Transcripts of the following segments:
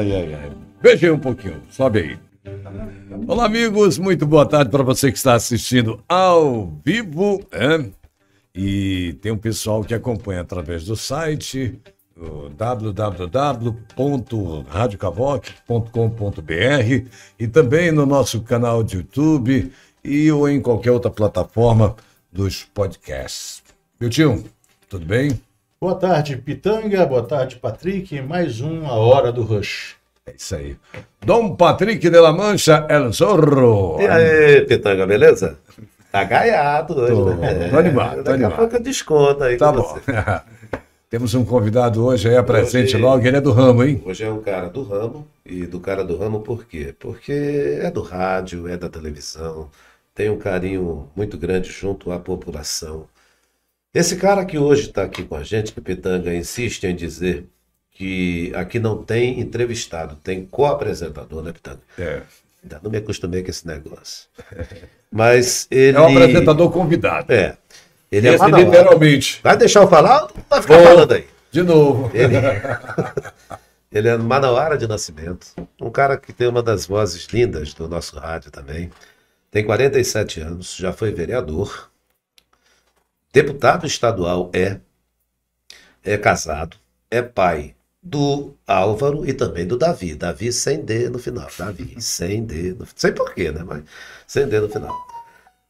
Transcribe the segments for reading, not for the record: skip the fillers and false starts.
Ai, ai, ai. Beijei um pouquinho, sobe aí. Olá, amigos, muito boa tarde para você que está assistindo ao vivo, E tem um pessoal que acompanha através do site www.radiocavoc.com.br e também no nosso canal de YouTube ou em qualquer outra plataforma dos podcasts. Meu tio, tudo bem? Boa tarde, Pitanga. Boa tarde, Patrick. Mais uma Hora do Rush. É isso aí. Dom Patrick de la Mancha, El Zorro. E aí, Pitanga, beleza? Tá gaiado hoje, né? Tô animado, tô Daqui animado. a pouco eu desconto aí Tá com bom. você. Temos um convidado hoje aí, apresente Hoje- logo, ele é do ramo, hein? Hoje é um cara do ramo, e do cara do ramo por quê? Porque é do rádio, é da televisão, tem um carinho muito grande junto à população. Esse cara que hoje está aqui com a gente, que o Pitanga insiste em dizer que aqui não tem entrevistado, tem co-apresentador, né, Pitanga? É. Ainda não me acostumei com esse negócio. Mas ele... É o apresentador convidado. É. Ele é Esse manauara. literalmente. Vai deixar eu falar ou vai ficar Vou. falando aí? De novo. Ele é manauara de nascimento. Um cara que tem uma das vozes lindas do nosso rádio também. Tem 47 anos, já foi vereador. Deputado estadual é casado, é pai do Álvaro e também do Davi. Davi sem D no final. Davi sem D no final. Sei porquê, né? Mas sem D no final.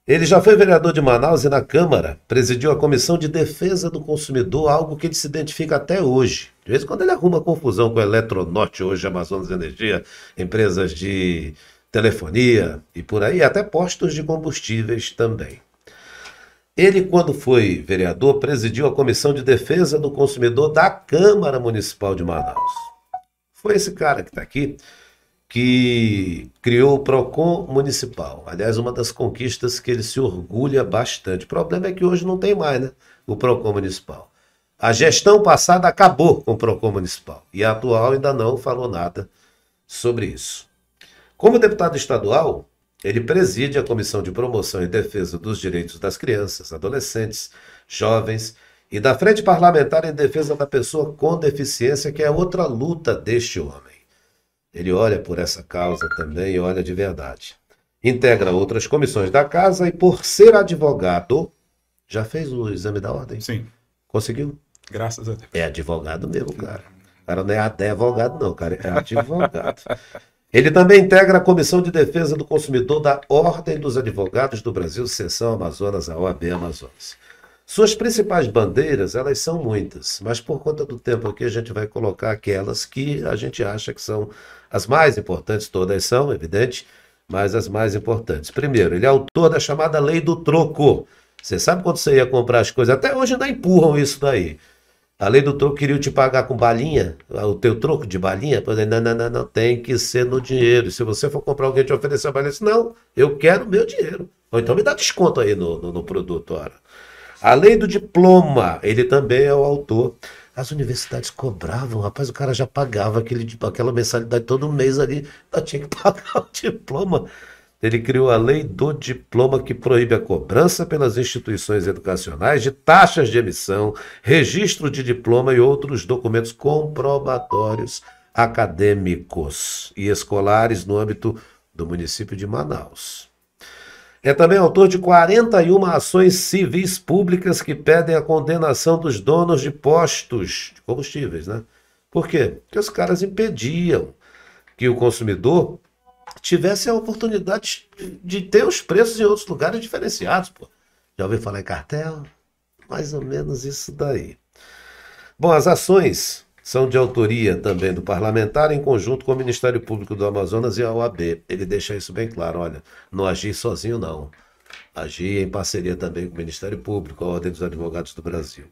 Ele já foi vereador de Manaus e na Câmara presidiu a Comissão de Defesa do Consumidor, algo que ele se identifica até hoje. De vez em quando ele arruma confusão com a Eletronorte, hoje Amazonas Energia, empresas de telefonia e por aí, até postos de combustíveis também. Ele, quando foi vereador, presidiu a Comissão de Defesa do Consumidor da Câmara Municipal de Manaus. Foi esse cara que está aqui que criou o PROCON Municipal. Aliás, uma das conquistas que ele se orgulha bastante. O problema é que hoje não tem mais, né? O PROCON Municipal. A gestão passada acabou com o PROCON Municipal. E a atual ainda não falou nada sobre isso. Como deputado estadual, ele preside a Comissão de Promoção e Defesa dos Direitos das Crianças, Adolescentes, Jovens e da Frente Parlamentar em Defesa da Pessoa com Deficiência, que é outra luta deste homem. Ele olha por essa causa também e olha de verdade. Integra outras comissões da casa e, por ser advogado, já fez o exame da ordem? Sim, Conseguiu? graças a Deus. É advogado mesmo, cara. O cara não é advogado, não, cara. É advogado. Ele também integra a Comissão de Defesa do Consumidor da Ordem dos Advogados do Brasil, Seção Amazonas, a OAB Amazonas. Suas principais bandeiras, elas são muitas, mas por conta do tempo aqui a gente vai colocar aquelas que a gente acha que são as mais importantes, todas são, evidente, mas as mais importantes. Primeiro, ele é autor da chamada Lei do Troco. Você sabe quando você ia comprar as coisas? Até hoje ainda empurram isso daí. A Lei do Troco queria te pagar com balinha, o teu troco de balinha, por exemplo, não, tem que ser no dinheiro. Se você for comprar, alguém te oferecer a balinha, não, eu quero meu dinheiro. Ou então me dá desconto aí no produto, ora. A Lei do Diploma, ele também é o autor. As universidades cobravam, rapaz, o cara já pagava aquela mensalidade todo mês ali, ainda tinha que pagar o diploma. Ele criou a Lei do Diploma, que proíbe a cobrança pelas instituições educacionais de taxas de emissão, registro de diploma e outros documentos comprobatórios acadêmicos e escolares no âmbito do município de Manaus. É também autor de 41 ações civis públicas que pedem a condenação dos donos de postos de combustíveis, né? Por quê? Porque os caras impediam que o consumidor tivesse a oportunidade de ter os preços em outros lugares diferenciados, pô. Já ouviu falar em cartel? Mais ou menos isso daí. Bom, as ações são de autoria também do parlamentar, em conjunto com o Ministério Público do Amazonas e a OAB. Ele deixa isso bem claro, olha, não agi sozinho não. Agi em parceria também com o Ministério Público, a Ordem dos Advogados do Brasil.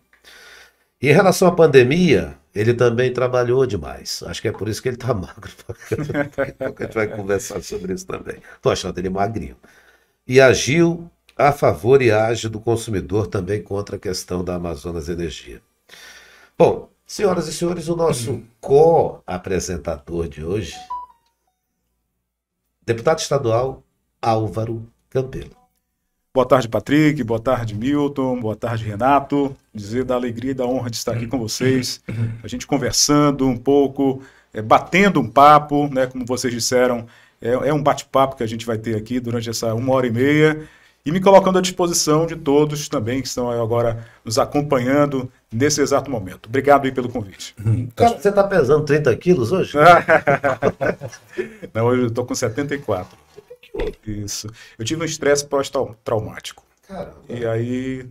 E em relação à pandemia, ele também trabalhou demais. Acho que é por isso que ele está magro. A gente vai conversar sobre isso também. Estou achando ele magrinho. E agiu a favor e age do consumidor também contra a questão da Amazonas Energia. Bom, senhoras e senhores, o nosso co-apresentador de hoje, deputado estadual Álvaro Campelo. Boa tarde, Patrick. Boa tarde, Milton. Boa tarde, Renato. Dizer da alegria e da honra de estar aqui com vocês. A gente conversando um pouco, batendo um papo, né, como vocês disseram, é um bate-papo que a gente vai ter aqui durante essa 1h30, e me colocando à disposição de todos também que estão agora nos acompanhando nesse exato momento. Obrigado aí pelo convite. Cara, você está pesando 30 quilos hoje? Não, hoje eu estou com 74. Isso. Eu tive um estresse pós-traumático. Caramba. E aí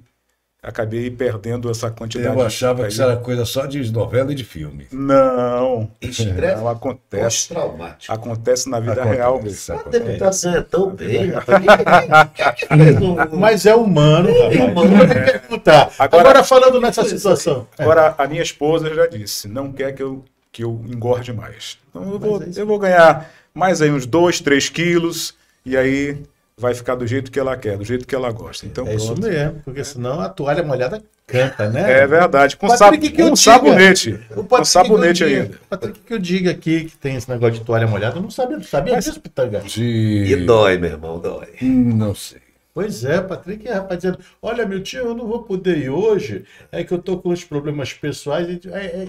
acabei perdendo essa quantidade. Eu achava que isso era coisa só de novela e de filme. Não. Estresse Não acontece. pós-traumático. Acontece na vida real mesmo. O deputado ganha tão bem, rapaz. Mas é humano, rapaz. Vou te perguntar. Agora falando nessa situação. Agora, a minha esposa já disse, não quer que eu engorde mais. Então eu vou ganhar mais aí uns 2, 3 quilos, e aí vai ficar do jeito que ela quer, do jeito que ela gosta. Então, É isso mesmo, porque senão a toalha molhada canta, né? É verdade, com Patrick, que eu diga. sabonete. O Com sabonete ainda. Patrick, que eu diga aqui que tem esse negócio de toalha molhada, eu não sabia disso, Pitanga. E dói, meu irmão, dói. Não sei. Pois é, Patrick, rapaz, dizendo, olha, meu tio, eu não vou poder ir hoje, é que eu tô com uns problemas pessoais,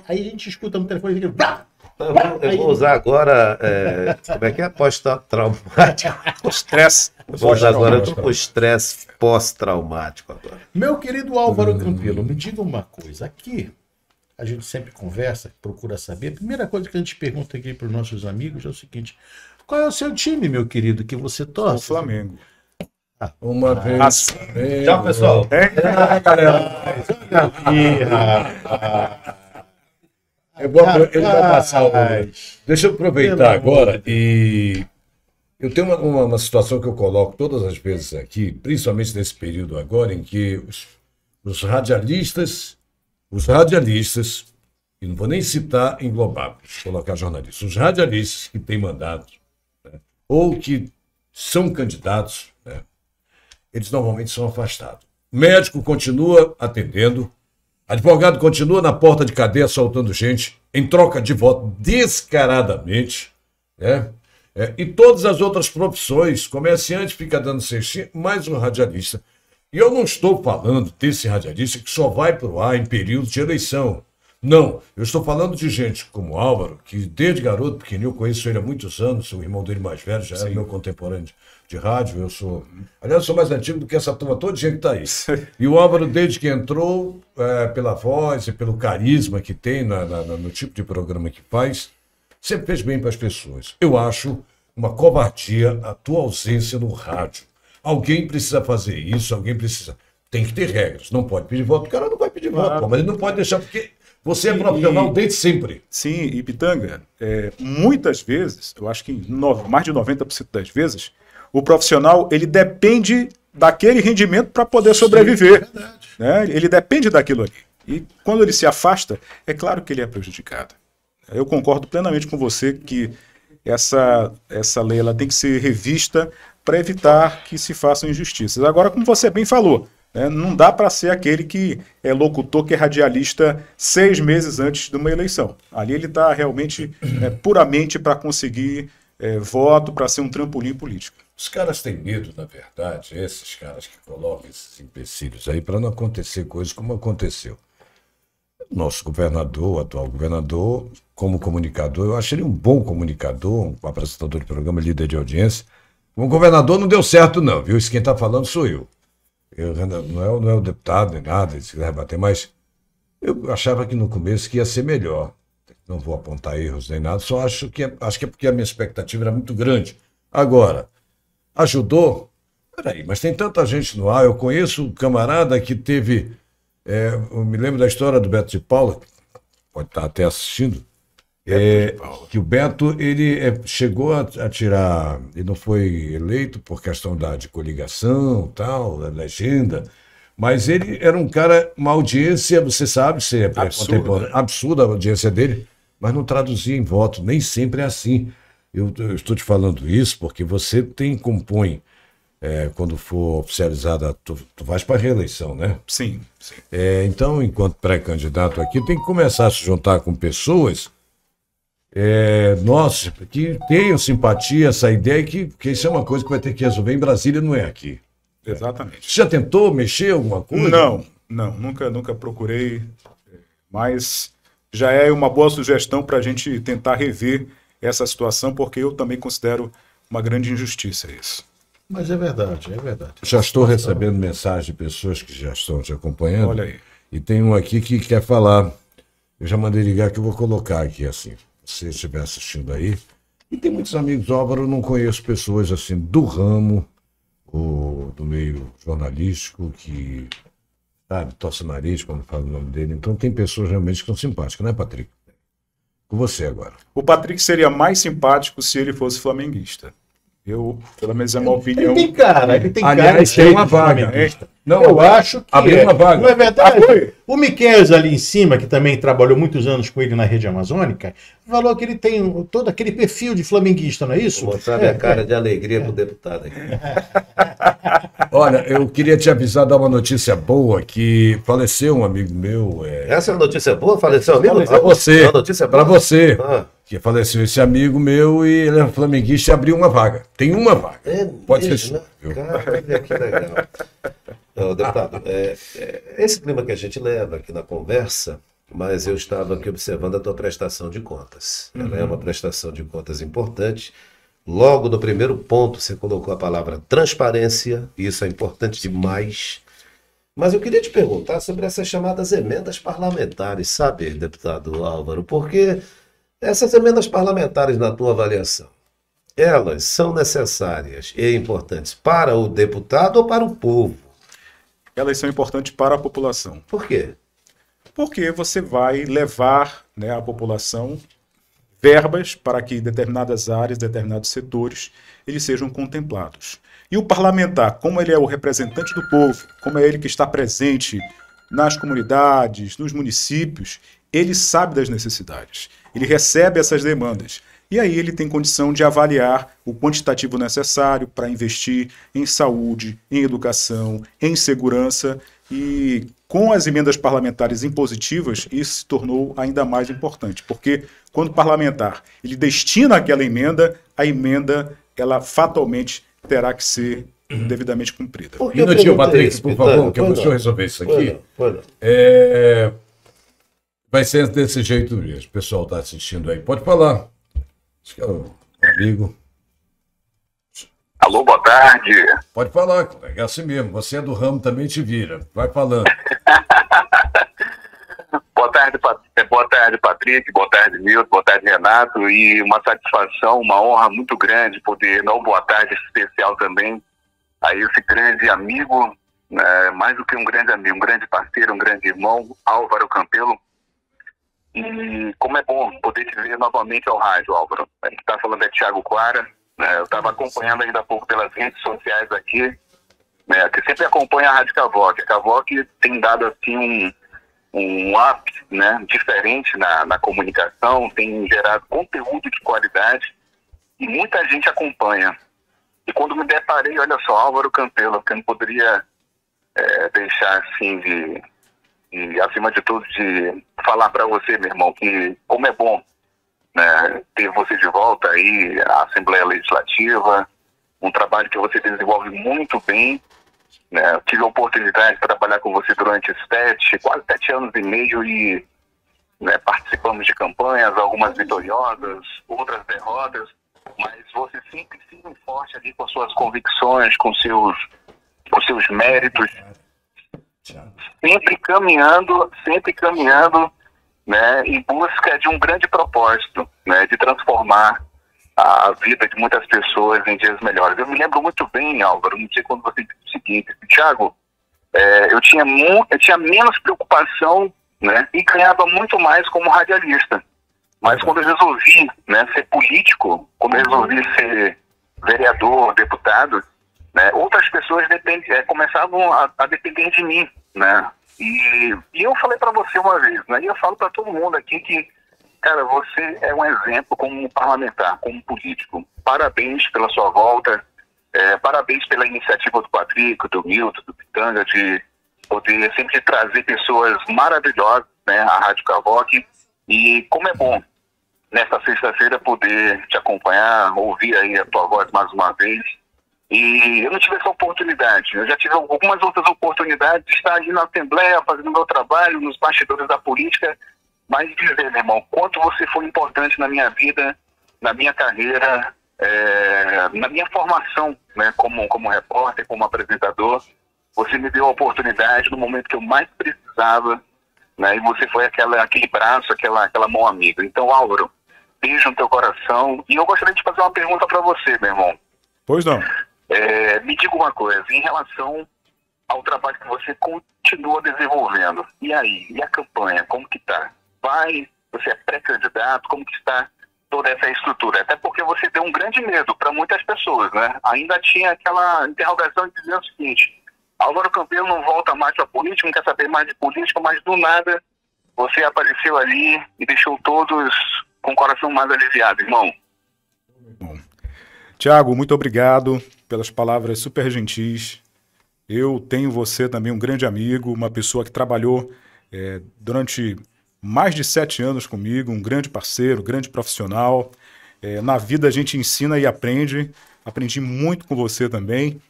aí a gente escuta no telefone e fica... Eu vou usar agora, como é que é? Pós-traumático. Estresse. Eu vou usar agora, eu tô com estresse pós-traumático agora. Meu querido Álvaro Campelo, me diga uma coisa. Aqui, a gente sempre conversa, procura saber. A primeira coisa que a gente pergunta aqui para os nossos amigos é o seguinte: qual é o seu time, meu querido, que você O torce? Flamengo. Uma vez. Tchau, pessoal. Ele vai passar o. Deixa eu aproveitar agora e. Eu tenho uma situação que eu coloco todas as vezes aqui, principalmente nesse período agora, em que os radialistas, e não vou nem citar englobar, colocar jornalistas, os radialistas que têm mandato, né, ou que são candidatos, né, eles normalmente são afastados. O médico continua atendendo, advogado continua na porta de cadeia soltando gente, em troca de voto descaradamente, né? E todas as outras profissões, comerciante fica dando cestinha, mais um radialista. E eu não estou falando desse radialista que só vai para o ar em período de eleição. Não, eu estou falando de gente como o Álvaro, que desde garoto pequenininho, eu conheço ele há muitos anos, o irmão dele mais velho já era meu contemporâneo de rádio, aliás, eu sou mais antigo do que essa turma toda que está aí. E o Álvaro, desde que entrou, pela voz e pelo carisma que tem no tipo de programa que faz, sempre fez bem para as pessoas. Eu acho uma covardia a tua ausência no rádio. Alguém precisa fazer isso, tem que ter regras, não pode pedir voto, o cara não vai pedir voto, mas ele não pode deixar, porque você é profissional desde sempre. Sim, e Pitanga, muitas vezes, eu acho que mais de 90% das vezes, o profissional ele depende daquele rendimento para poder sobreviver. Sim, né? Ele depende daquilo ali. E quando ele se afasta, é claro que ele é prejudicado. Eu concordo plenamente com você que essa lei ela tem que ser revista para evitar que se façam injustiças. Agora, como você bem falou, né, não dá para ser aquele que é locutor, que é radialista 6 meses antes de uma eleição. Ali ele está realmente puramente para conseguir voto, para ser um trampolim político. Os caras têm medo, na verdade, esses caras que colocam esses empecilhos aí, para não acontecer coisas como aconteceu. Nosso governador, o atual governador, como comunicador, eu acho ele um bom comunicador, um apresentador de programa, líder de audiência. Como governador não deu certo não, viu? Isso quem está falando sou eu. Não é o deputado nem nada, se quiser bater, mas eu achava que no começo que ia ser melhor. Não vou apontar erros nem nada, só acho que é porque a minha expectativa era muito grande. Agora, ajudou? Peraí, mas tem tanta gente no ar, eu conheço um camarada que teve... eu me lembro da história do Beto de Paula, pode estar até assistindo, que o Beto ele chegou a tirar, ele não foi eleito por questão de coligação, tal, da legenda, mas ele era um cara, uma audiência, você sabe, se é contemporâneo, absurda a audiência dele, mas não traduzia em voto, nem sempre é assim. Eu estou te falando isso porque você compõe, quando for oficializada, tu vais para a reeleição, né? Sim. Então, enquanto pré-candidato aqui, tem que começar a se juntar com pessoas que tenham simpatia, essa ideia, que isso é uma coisa que vai ter que resolver em Brasília, não é aqui. Exatamente. Você já tentou mexer alguma coisa? Não, nunca procurei, mas já é uma boa sugestão para a gente tentar rever essa situação, porque eu também considero uma grande injustiça isso. Mas é verdade, é verdade. Já estou recebendo mensagem de pessoas que já estão te acompanhando. Olha aí. E tem um aqui que quer falar. Eu já mandei ligar que eu vou colocar aqui assim. Se você estiver assistindo aí. E tem muitos amigos, Álvaro, eu não conheço pessoas assim do ramo, do meio jornalístico, que, sabe, torce o nariz quando fala o nome dele. Então tem pessoas realmente que são simpáticas, né, Patrick? Com você agora. O Patrick seria mais simpático se ele fosse flamenguista. Eu, pelo menos é uma opinião. Ele tem cara de Aliás, tem uma ser vaga. flamenguista. Não, eu acho que abriu uma vaga. Não é verdade? Foi. O Miquel ali em cima, que também trabalhou muitos anos com ele na rede amazônica, falou que ele tem todo aquele perfil de flamenguista, não é isso? Vou mostrar minha cara de alegria pro deputado aqui. Olha, eu queria te avisar, dar uma notícia boa, que faleceu um amigo meu. Essa é uma notícia boa? Faleceu amigo? Para você. É uma notícia boa? Para você. Ah. Que faleceu esse amigo meu e ele é flamenguista e abriu uma vaga. Tem uma vaga. Pode ser. Né? Cara, que legal. Não, deputado, esse clima que a gente leva aqui na conversa, mas eu estava aqui observando a tua prestação de contas. Ela é uma prestação de contas importante. Logo no primeiro ponto você colocou a palavra transparência, e isso é importante demais. Mas eu queria te perguntar sobre essas chamadas emendas parlamentares, sabe, deputado Álvaro? Porque essas emendas parlamentares, na tua avaliação, elas são necessárias e importantes para o deputado ou para o povo? Elas são importantes para a população. Por quê? Porque você vai levar, né, à população verbas para que determinadas áreas, determinados setores, eles sejam contemplados. E o parlamentar, como ele é o representante do povo, como é ele que está presente nas comunidades, nos municípios, ele sabe das necessidades, ele recebe essas demandas. E aí ele tem condição de avaliar o quantitativo necessário para investir em saúde, em educação, em segurança. E com as emendas parlamentares impositivas, isso se tornou ainda mais importante. Porque quando o parlamentar ele destina aquela emenda, a emenda ela fatalmente terá que ser devidamente cumprida. Um minutinho, Patrick, por favor, que eu vou resolver isso aqui. Vai ser desse jeito mesmo. O pessoal está assistindo aí. Pode falar. Acho que é o amigo. Alô, boa tarde. Pode falar, colega. É assim mesmo. Você é do ramo, também te vira. Vai falando. Boa tarde, Patrick. Boa tarde, Milton. Boa tarde, Renato. E uma satisfação, uma honra muito grande poder dar uma boa tarde especial também a esse grande amigo, mais do que um grande amigo, um grande parceiro, um grande irmão, Álvaro Campelo. E como é bom poder te ver novamente ao rádio, Álvaro. A gente está falando é Thiago Quara, né? Eu estava acompanhando ainda há pouco pelas redes sociais aqui, né? Que sempre acompanha a Rádio Cavoc. A Cavoc tem dado assim um up, né, diferente na comunicação, tem gerado conteúdo de qualidade e muita gente acompanha. E quando me deparei, olha só, Álvaro Campelo, que eu não poderia deixar assim e acima de tudo de falar para você, meu irmão, que como é bom, né, ter você de volta aí à Assembleia Legislativa, um trabalho que você desenvolve muito bem, né? Eu tive a oportunidade de trabalhar com você durante quase 7 anos e meio e, né, participamos de campanhas, algumas vitoriosas, outras derrotas, mas você sempre forte ali com suas convicções, com seus méritos, sempre caminhando, né, em busca de um grande propósito, né, de transformar a vida de muitas pessoas em dias melhores. Eu me lembro muito bem, Álvaro, no dia quando você disse o seguinte: Thiago, eu tinha menos preocupação, né, e ganhava muito mais como radialista. Mas quando eu resolvi, né, ser político, quando eu resolvi ser vereador, deputado, né, outras pessoas começavam a depender de mim, né? E eu falei para você uma vez, né, e eu falo para todo mundo aqui que, cara, você é um exemplo como parlamentar, como político. Parabéns pela sua volta, parabéns pela iniciativa do Patrick, do Milton, do Pitanga, de poder sempre trazer pessoas maravilhosas, né, à Rádio Cavoc. E como é bom, nesta sexta-feira, poder te acompanhar, ouvir aí a tua voz mais uma vez. E eu não tive essa oportunidade. Eu já tive algumas outras oportunidades de estar ali na Assembleia, fazendo meu trabalho, nos bastidores da política, mas dizer, meu irmão, quanto você foi importante na minha vida, na minha carreira, na minha formação, né, como repórter, como apresentador. Você me deu a oportunidade no momento que eu mais precisava, né, e você foi aquele braço, aquela mão amiga. Então, Álvaro, beijo no teu coração. E eu gostaria de fazer uma pergunta para você, meu irmão. Pois não. Me diga uma coisa, em relação ao trabalho que você continua desenvolvendo. E aí? E a campanha? Como que tá? Você é pré-candidato? Como que está toda essa estrutura? Até porque você deu um grande medo para muitas pessoas, né? Ainda tinha aquela interrogação de dizer o seguinte: Álvaro Campelo não volta mais para a política, não quer saber mais de política, mas do nada você apareceu ali e deixou todos com o coração mais aliviado, irmão. Tiago, muito obrigado pelas palavras super gentis. Eu tenho você também um grande amigo, uma pessoa que trabalhou durante mais de 7 anos comigo, um grande parceiro, grande profissional. Na vida a gente ensina e aprende. Aprendi muito com você também.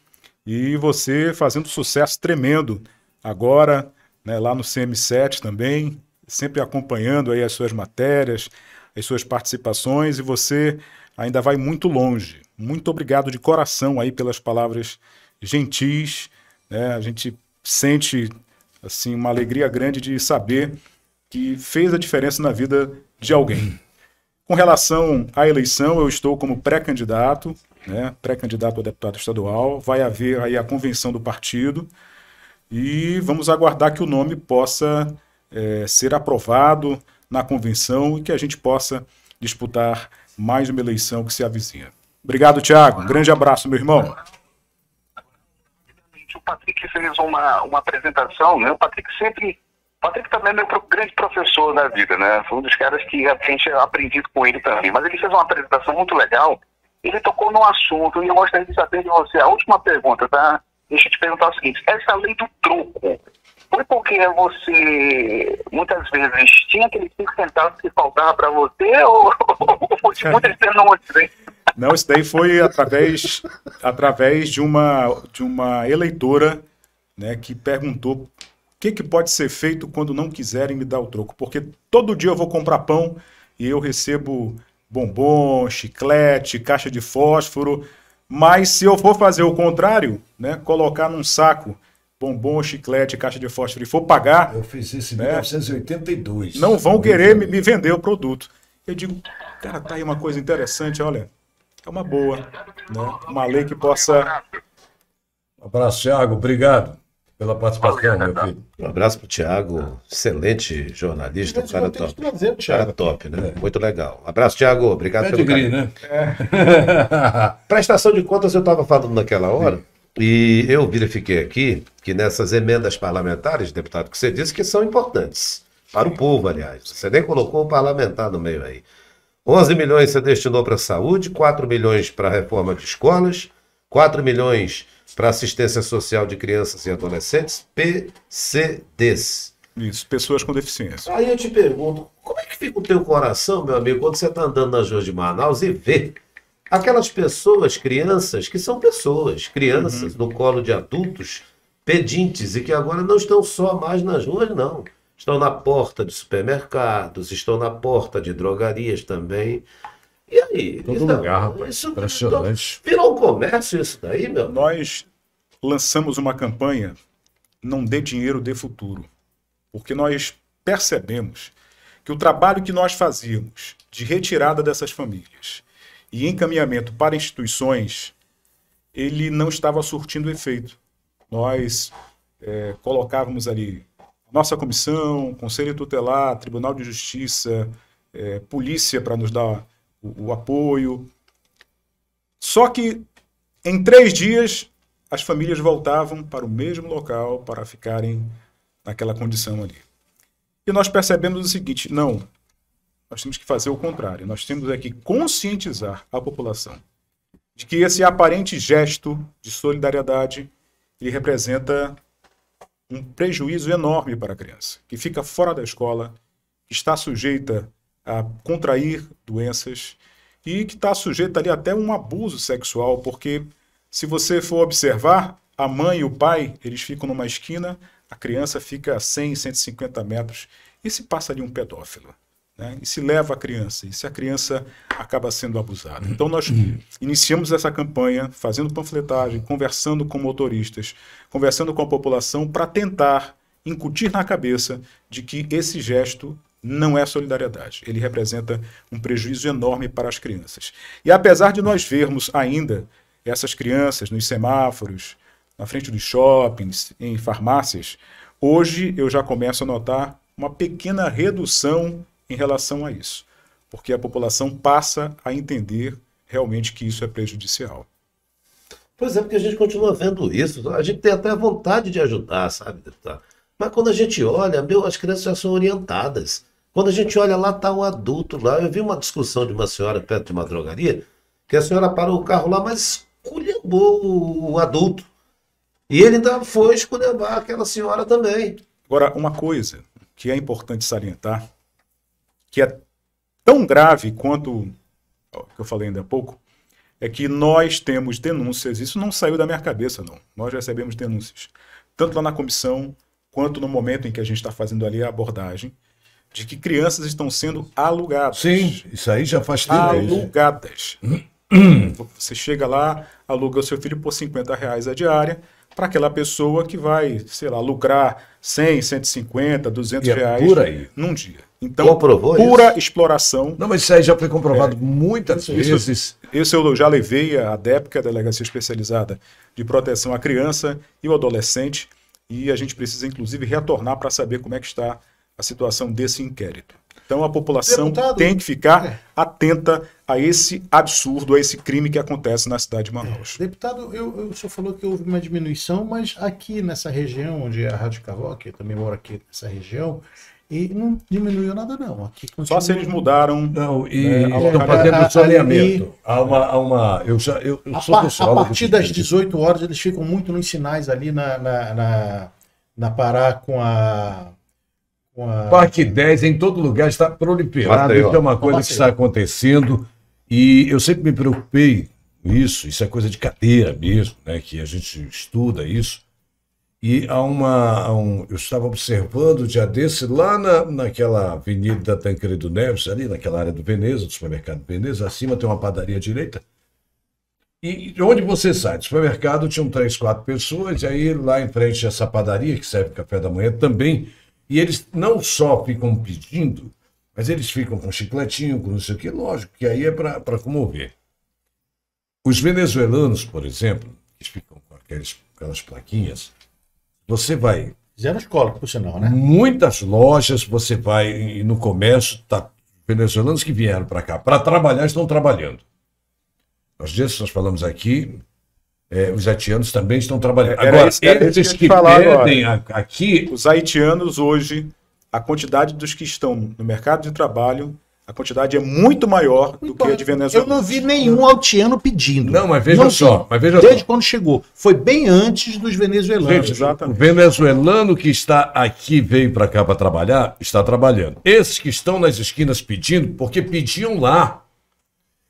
E você fazendo sucesso tremendo agora, né, lá no CM7 também, sempre acompanhando aí as suas matérias, as suas participações, e você ainda vai muito longe. Muito obrigado de coração aí pelas palavras gentis, né? A gente sente assim uma alegria grande de saber que fez a diferença na vida de alguém. Com relação à eleição, eu estou como pré-candidato, né? Pré-candidato a deputado estadual. Vai haver aí a convenção do partido e vamos aguardar que o nome possa ser aprovado na convenção e que a gente possa disputar mais uma eleição que se avizinha. Obrigado, Tiago. Um grande abraço, meu irmão. O Patrick fez uma apresentação, né? O Patrick também é meu grande professor da vida, né? Foi um dos caras que a gente aprendi com ele também. Mas ele fez uma apresentação muito legal. Ele tocou no assunto e eu gostaria de saber de você. A última pergunta, tá? Deixa eu te perguntar o seguinte: essa lei do troco, foi porque você muitas vezes tinha aquele 5 centavos que faltava para você ou foi muitas vezes não você? Não, isso daí foi através de uma eleitora, né, que perguntou o que pode ser feito quando não quiserem me dar o troco. Porque todo dia eu vou comprar pão e eu recebo bombom, chiclete, caixa de fósforo. Mas se eu for fazer o contrário, né, colocar num saco bombom, chiclete, caixa de fósforo e for pagar... Eu fiz isso em 1982. Não vão querer me vender o produto. Eu digo, cara, tá aí uma coisa interessante, olha... É uma boa, né? Uma lei que possa... Um abraço, Thiago. Obrigado pela participação, meu filho. Um abraço para o Thiago, excelente jornalista, cara top. Prazer, Cara top, né? Muito legal. Abraço, Thiago. Obrigado pelo Pedigree, carinho. né? Prestação de contas eu estava falando naquela hora e eu verifiquei aqui que nessas emendas parlamentares, deputado, que você disse que são importantes para o povo, aliás. Você nem colocou o parlamentar no meio aí. 11 milhões você destinou para a saúde, 4 milhões para a reforma de escolas, 4 milhões para assistência social de crianças e adolescentes, PCDs. Isso, pessoas com deficiência. Aí eu te pergunto, como é que fica o teu coração, meu amigo, quando você está andando nas ruas de Manaus e vê aquelas pessoas, crianças, que são pessoas, crianças no colo de adultos, pedintes, e que agora não estão só mais nas ruas, não. Estão na porta de supermercados, estão na porta de drogarias também. E aí? Todo lugar, rapaz. Impressionante. Virou um comércio isso daí, meu? Nós lançamos uma campanha Não Dê Dinheiro, Dê Futuro. Porque nós percebemos que o trabalho que nós fazíamos de retirada dessas famílias e encaminhamento para instituições, ele não estava surtindo efeito. Nós colocávamos ali nossa comissão, Conselho Tutelar, Tribunal de Justiça, polícia para nos dar o apoio. Só que em 3 dias as famílias voltavam para o mesmo local para ficarem naquela condição ali. E nós percebemos o seguinte: não, nós temos que fazer o contrário. Nós temos que conscientizar a população de que esse aparente gesto de solidariedade ele representa um prejuízo enorme para a criança, que fica fora da escola, que está sujeita a contrair doenças e que está sujeita ali até um abuso sexual, porque se você for observar, a mãe e o pai, eles ficam numa esquina, a criança fica a 100, 150 metros, e se passa ali um pedófilo, né? E se leva a criança, e se a criança acaba sendo abusada. Então nós iniciamos essa campanha, fazendo panfletagem, conversando com motoristas, conversando com a população, para tentar incutir na cabeça de que esse gesto não é solidariedade. Ele representa um prejuízo enorme para as crianças. E apesar de nós vermos ainda essas crianças nos semáforos, na frente dos shoppings, em farmácias, hoje eu já começo a notar uma pequena redução em relação a isso, porque a população passa a entender realmente que isso é prejudicial. Pois é, porque a gente continua vendo isso, a gente tem até vontade de ajudar, sabe, deputado? Mas quando a gente olha, as crianças já são orientadas. Quando a gente olha lá, está o adulto lá. Eu vi uma discussão de uma senhora perto de uma drogaria, que a senhora parou o carro lá, mas esculhambou o adulto. E ele ainda foi esculhambar aquela senhora também. Agora, uma coisa que é importante salientar, que é tão grave quanto o que eu falei ainda há pouco, é que nós temos denúncias, isso não saiu da minha cabeça, não. Nós recebemos denúncias, tanto lá na comissão, quanto no momento em que a gente está fazendo ali a abordagem, de que crianças estão sendo alugadas. Sim, isso aí já faz tempo. Alugadas. Você chega lá, aluga o seu filho por R$50 a diária, para aquela pessoa que vai, sei lá, lucrar 100, 150, 200 reais por aí. Num dia. Então, comprovou pura isso? exploração. Não, mas isso aí já foi comprovado muitas vezes. Isso eu já levei a DEP, que é a Delegacia Especializada de Proteção à Criança e ao Adolescente, e a gente precisa, inclusive, retornar para saber como é que está a situação desse inquérito. Então, a população tem que ficar atenta a esse absurdo, a esse crime que acontece na cidade de Manaus. Deputado, o senhor falou que houve uma diminuição, mas aqui nessa região, onde é a Rádio Cavoque, eu também moro aqui nessa região, e não diminuiu nada não. Aqui só se eles mudaram. Não, e estão fazendo saneamento. Eu sou a partir das 18 horas eles ficam muito nos sinais ali na Pará com a Parque 10 em todo lugar está proliferado. Isso é uma coisa que está acontecendo. E eu sempre me preocupei com isso. Isso é coisa de cadeira mesmo, né? Que a gente estuda isso. E eu estava observando o dia desse, lá naquela avenida Tancredo Neves, ali naquela área do Veneza, do supermercado Veneza, acima tem uma padaria à direita. E onde você sai do supermercado, tinham 3, 4 pessoas, e aí lá em frente a essa padaria, que serve café da manhã também, e eles não só ficam pedindo, mas eles ficam com chicletinho, com não sei o que, lógico, que aí é para comover. Os venezuelanos, por exemplo, que ficam com aquelas plaquinhas, você vai... Fizeram escola, por sinal, né? Muitas lojas, você vai no comércio, venezuelanos que vieram para cá para trabalhar, estão trabalhando. Nós falamos aqui, os haitianos também estão trabalhando. Agora, esses que pedem aqui... Os haitianos hoje, a quantidade dos que estão no mercado de trabalho, a quantidade é muito maior do que a de Venezuela. Eu não vi nenhum haitiano pedindo. Não, mas veja só. Desde quando chegou. Foi bem antes dos venezuelanos. Gente, exatamente. O venezuelano que está aqui, veio para cá para trabalhar, está trabalhando. Esses que estão nas esquinas pedindo, porque pediam lá.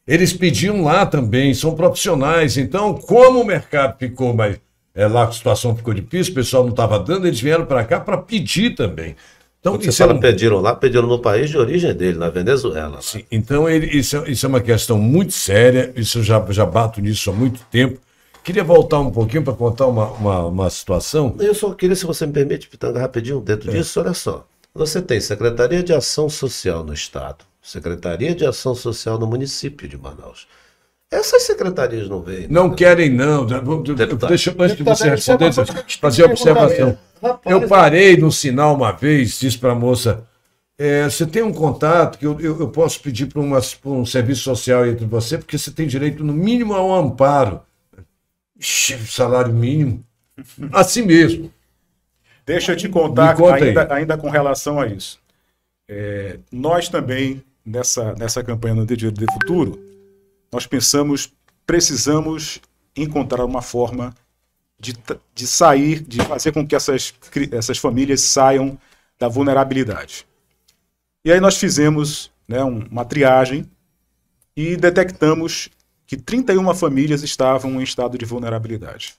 Eles pediam lá também, são profissionais. Então, como o mercado ficou mais... lá a situação ficou difícil, o pessoal não estava dando, eles vieram para cá para pedir também. Então, quando você fala pediram lá, pediram no país de origem dele, na Venezuela. Sim, então isso é uma questão muito séria, isso eu já bato nisso há muito tempo. Queria voltar um pouquinho para contar uma situação. Eu só queria, se você me permite, Pitanga, rapidinho, dentro disso, olha só. Você tem Secretaria de Ação Social no Estado, Secretaria de Ação Social no município de Manaus. Essas secretarias não veem. Não querem, não. Deixa eu, antes de você responder, fazer a observação. Eu parei no sinal uma vez, disse para a moça, você tem um contato que eu posso pedir para um serviço social entre você, porque você tem direito, no mínimo, a um amparo. Salário mínimo. Assim mesmo. Deixa eu te contar, ainda com relação a isso. Nós também, nessa campanha no Dia do Futuro, nós precisamos encontrar uma forma de sair, de fazer com que essas famílias saiam da vulnerabilidade. E aí nós fizemos, uma triagem e detectamos que 31 famílias estavam em estado de vulnerabilidade.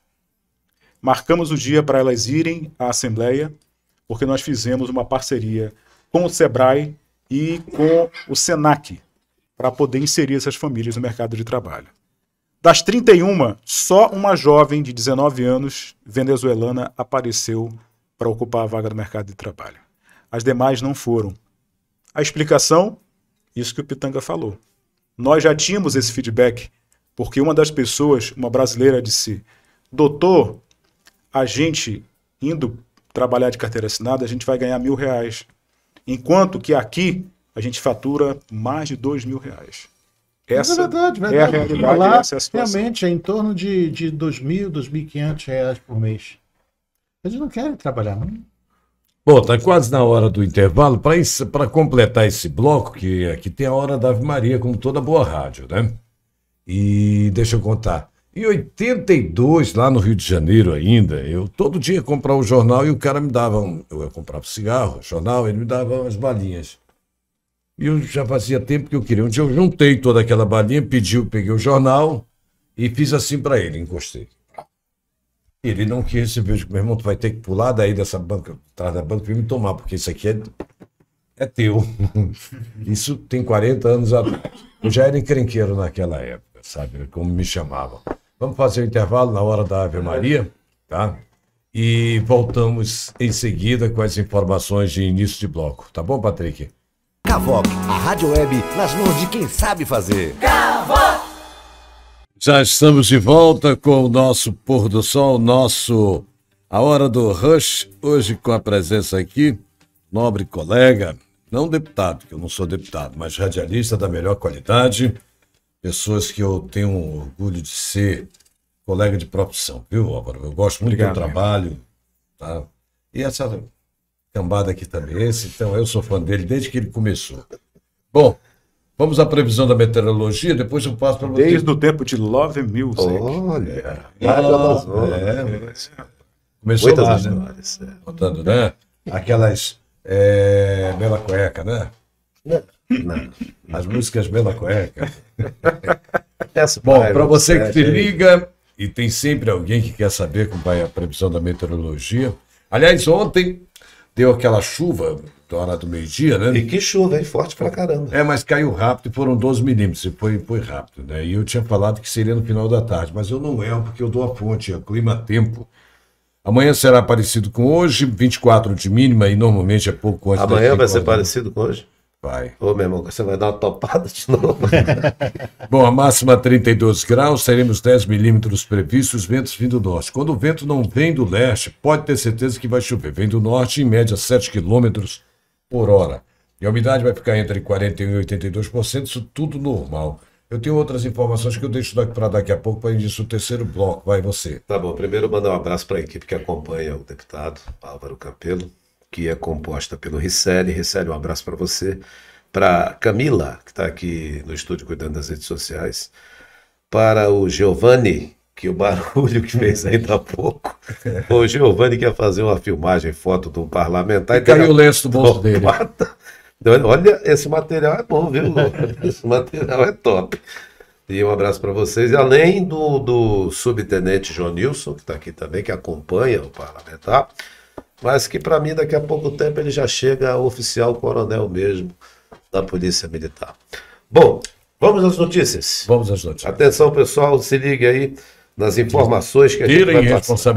marcamos o dia para elas irem à Assembleia, porque nós fizemos uma parceria com o SEBRAE e com o SENAC, para poder inserir essas famílias no mercado de trabalho. Das 31, só uma jovem de 19 anos, venezuelana, apareceu para ocupar a vaga do mercado de trabalho. As demais não foram. A explicação, isso que o Pitanga falou. Nós já tínhamos esse feedback, porque uma das pessoas, uma brasileira, disse: doutor, a gente indo trabalhar de carteira assinada, a gente vai ganhar R$1.000, enquanto que aqui a gente fatura mais de R$2.000. Essa é verdade. é a realidade, Lá, essa é a situação. realmente é em torno de R$2.000, R$2.500 por mês. Eles não querem trabalhar, não. Bom, tá quase na hora do intervalo. Para completar esse bloco, que aqui tem a hora da Ave Maria, como toda boa rádio, né? E deixa eu contar. Em 82, lá no Rio de Janeiro ainda, eu todo dia ia comprar um jornal e o cara me dava eu ia comprar cigarro, jornal, ele me dava umas balinhas. E eu já fazia tempo que eu queria. Um dia eu juntei toda aquela balinha, peguei o jornal e fiz assim para ele, encostei. Ele não quis receber, eu disse: meu irmão, tu vai ter que pular daí dessa banca, atrás da banca, e me tomar, porque isso aqui é teu. Isso tem 40 anos atrás. Eu já era encrenqueiro naquela época, sabe? Como me chamavam. Vamos fazer o intervalo na hora da Ave Maria, tá? E voltamos em seguida com as informações de início de bloco. Tá bom, Patrick? Cavoc, a rádio web nas mãos de quem sabe fazer. Já estamos de volta com o nosso pôr do sol, a hora do Rush, hoje com a presença aqui, nobre colega, não deputado, que eu não sou deputado, mas radialista da melhor qualidade, pessoas que eu tenho um orgulho de ser colega de profissão, viu, Álvaro? Eu gosto muito do trabalho, tá? E essa cambada aqui também, então eu sou fã dele desde que ele começou. Bom, vamos à previsão da meteorologia, depois eu passo para você. Desde o tempo de Love Music. Olha, Começou muitas lá, histórias. né? Contando, né? Aquelas Mela Cueca, né? Não. As músicas Mela Cueca. Essa Bom, vai, para você que se aí. liga, e tem sempre alguém que quer saber como vai a previsão da meteorologia. Aliás, ontem deu aquela chuva da hora do meio-dia, né? E que chuva, hein? Forte pra caramba. Mas caiu rápido e foram 12 milímetros, e foi rápido, né? E eu tinha falado que seria no final da tarde, mas eu não erro porque eu dou a fonte, o clima-tempo. Amanhã será parecido com hoje, 24 de mínima e normalmente é pouco antes. Amanhã vai ser parecido com hoje? Vai. Ô, meu irmão, você vai dar uma topada de novo. Bom, a máxima 32 graus, teremos 10 milímetros previstos, ventos vindo do norte. Quando o vento não vem do leste, pode ter certeza que vai chover. Vem do norte, em média 7 quilômetros por hora. E a umidade vai ficar entre 41% e 82%, isso tudo normal. Eu tenho outras informações que eu deixo para daqui a pouco para início do terceiro bloco. Vai você. Tá bom, primeiro mandar um abraço para a equipe que acompanha o deputado Álvaro Campelo, que é composta pelo Ricelli. Ricelli, um abraço para você. Para Camila, que está aqui no estúdio cuidando das redes sociais. Para o Giovanni, que o barulho que fez ainda há pouco. O Giovanni quer fazer uma filmagem, foto do parlamentar. E caiu o lenço do bolso dele. Olha, esse material é bom, viu? Esse material é top. E um abraço para vocês. E além do subtenente João Nilson, que está aqui também, que acompanha o parlamentar, mas que para mim daqui a pouco tempo ele já chega oficial coronel mesmo da Polícia Militar. Bom, vamos às notícias. Vamos às notícias. Atenção, pessoal, se ligue aí nas informações que a gente vai passar.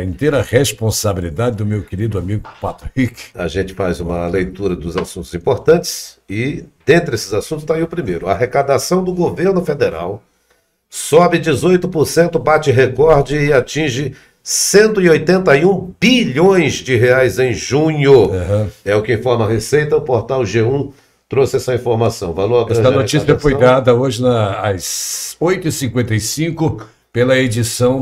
Inteira responsabilidade do meu querido amigo Patrick. A gente faz uma leitura dos assuntos importantes e, dentre esses assuntos, está aí o primeiro. A arrecadação do governo federal sobe 18%, bate recorde e atinge 181 bilhões de reais em junho. É o que informa a Receita. O portal G1 trouxe essa informação. Essa notícia foi dada hoje às 8h55 pela edição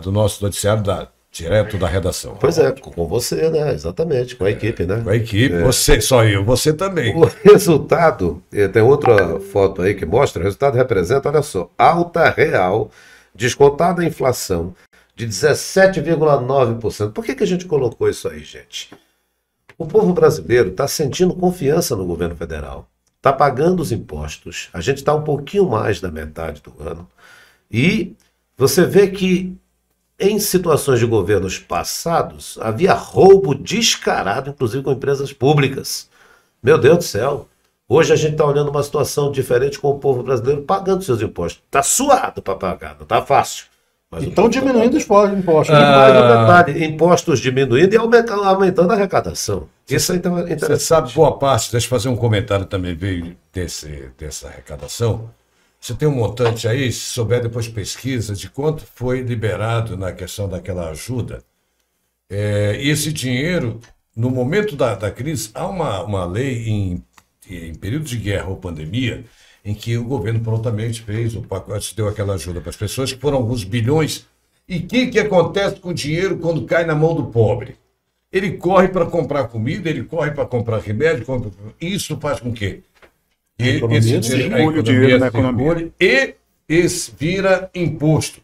do nosso noticiário direto da redação. Pois é, com você, né? Exatamente, com a equipe, né? Com a equipe, você, só eu, você também. O resultado, tem outra foto aí que mostra, o resultado representa, olha só, alta real, descontada a inflação de 17,9%. Por que a gente colocou isso aí, gente? O povo brasileiro está sentindo confiança no governo federal, está pagando os impostos, a gente está um pouquinho mais da metade do ano, e você vê que em situações de governos passados, havia roubo descarado, inclusive com empresas públicas. Meu Deus do céu. Hoje a gente está olhando uma situação diferente com o povo brasileiro pagando seus impostos. Está suado para pagar, não está fácil. Mas E estão diminuindo os impostos. E mais um detalhe, impostos diminuindo e aumentando a arrecadação. Isso é interessante. Você sabe, boa parte, deixa eu fazer um comentário também, veio dessa arrecadação. Você tem um montante aí, se souber depois pesquisa, de quanto foi liberado na questão daquela ajuda. E esse dinheiro, no momento da crise, há uma lei em período de guerra ou pandemia, em que o governo prontamente fez o pacote, deu aquela ajuda para as pessoas, que foram alguns bilhões. E o que acontece com o dinheiro quando cai na mão do pobre? Ele corre para comprar comida, ele corre para comprar remédio, isso faz com que circule o dinheiro na economia. E esse vira imposto.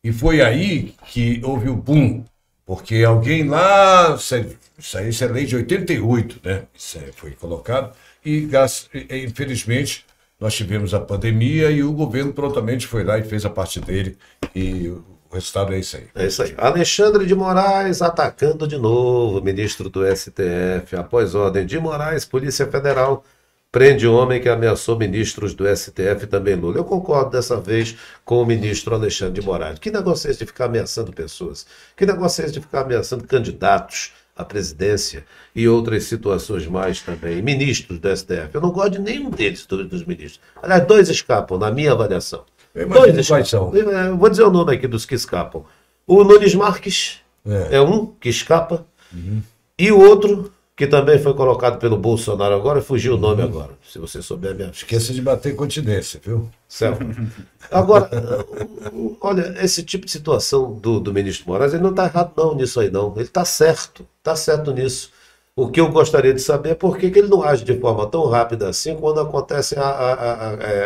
E foi aí que houve o boom, porque alguém lá, isso é lei de 88, né? Isso foi colocado, e infelizmente nós tivemos a pandemia e o governo prontamente foi lá e fez a parte dele, e o resultado é isso aí. É isso aí. Alexandre de Moraes atacando de novo o ministro do STF. Após ordem de Moraes, Polícia Federal prende homem que ameaçou ministros do STF e também Lula. Eu concordo dessa vez com o ministro Alexandre de Moraes. Que negócio é esse de ficar ameaçando pessoas? Que negócio é esse de ficar ameaçando candidatos à presidência e outras situações mais também? Ministros do STF. Eu não gosto de nenhum deles, dos ministros. Aliás, 2 escapam, na minha avaliação. 2 quais são? Eu vou dizer o nome aqui dos que escapam. O Nunes Marques é um que escapa. E o outro, que também foi colocado pelo Bolsonaro agora, fugiu o nome agora. Se você souber, me Esqueça de bater continência, viu? certo. Agora, olha, esse tipo de situação do ministro Moraes, ele não está errado não nisso aí não. Ele está certo nisso. O que eu gostaria de saber é por que ele não age de forma tão rápida assim quando acontecem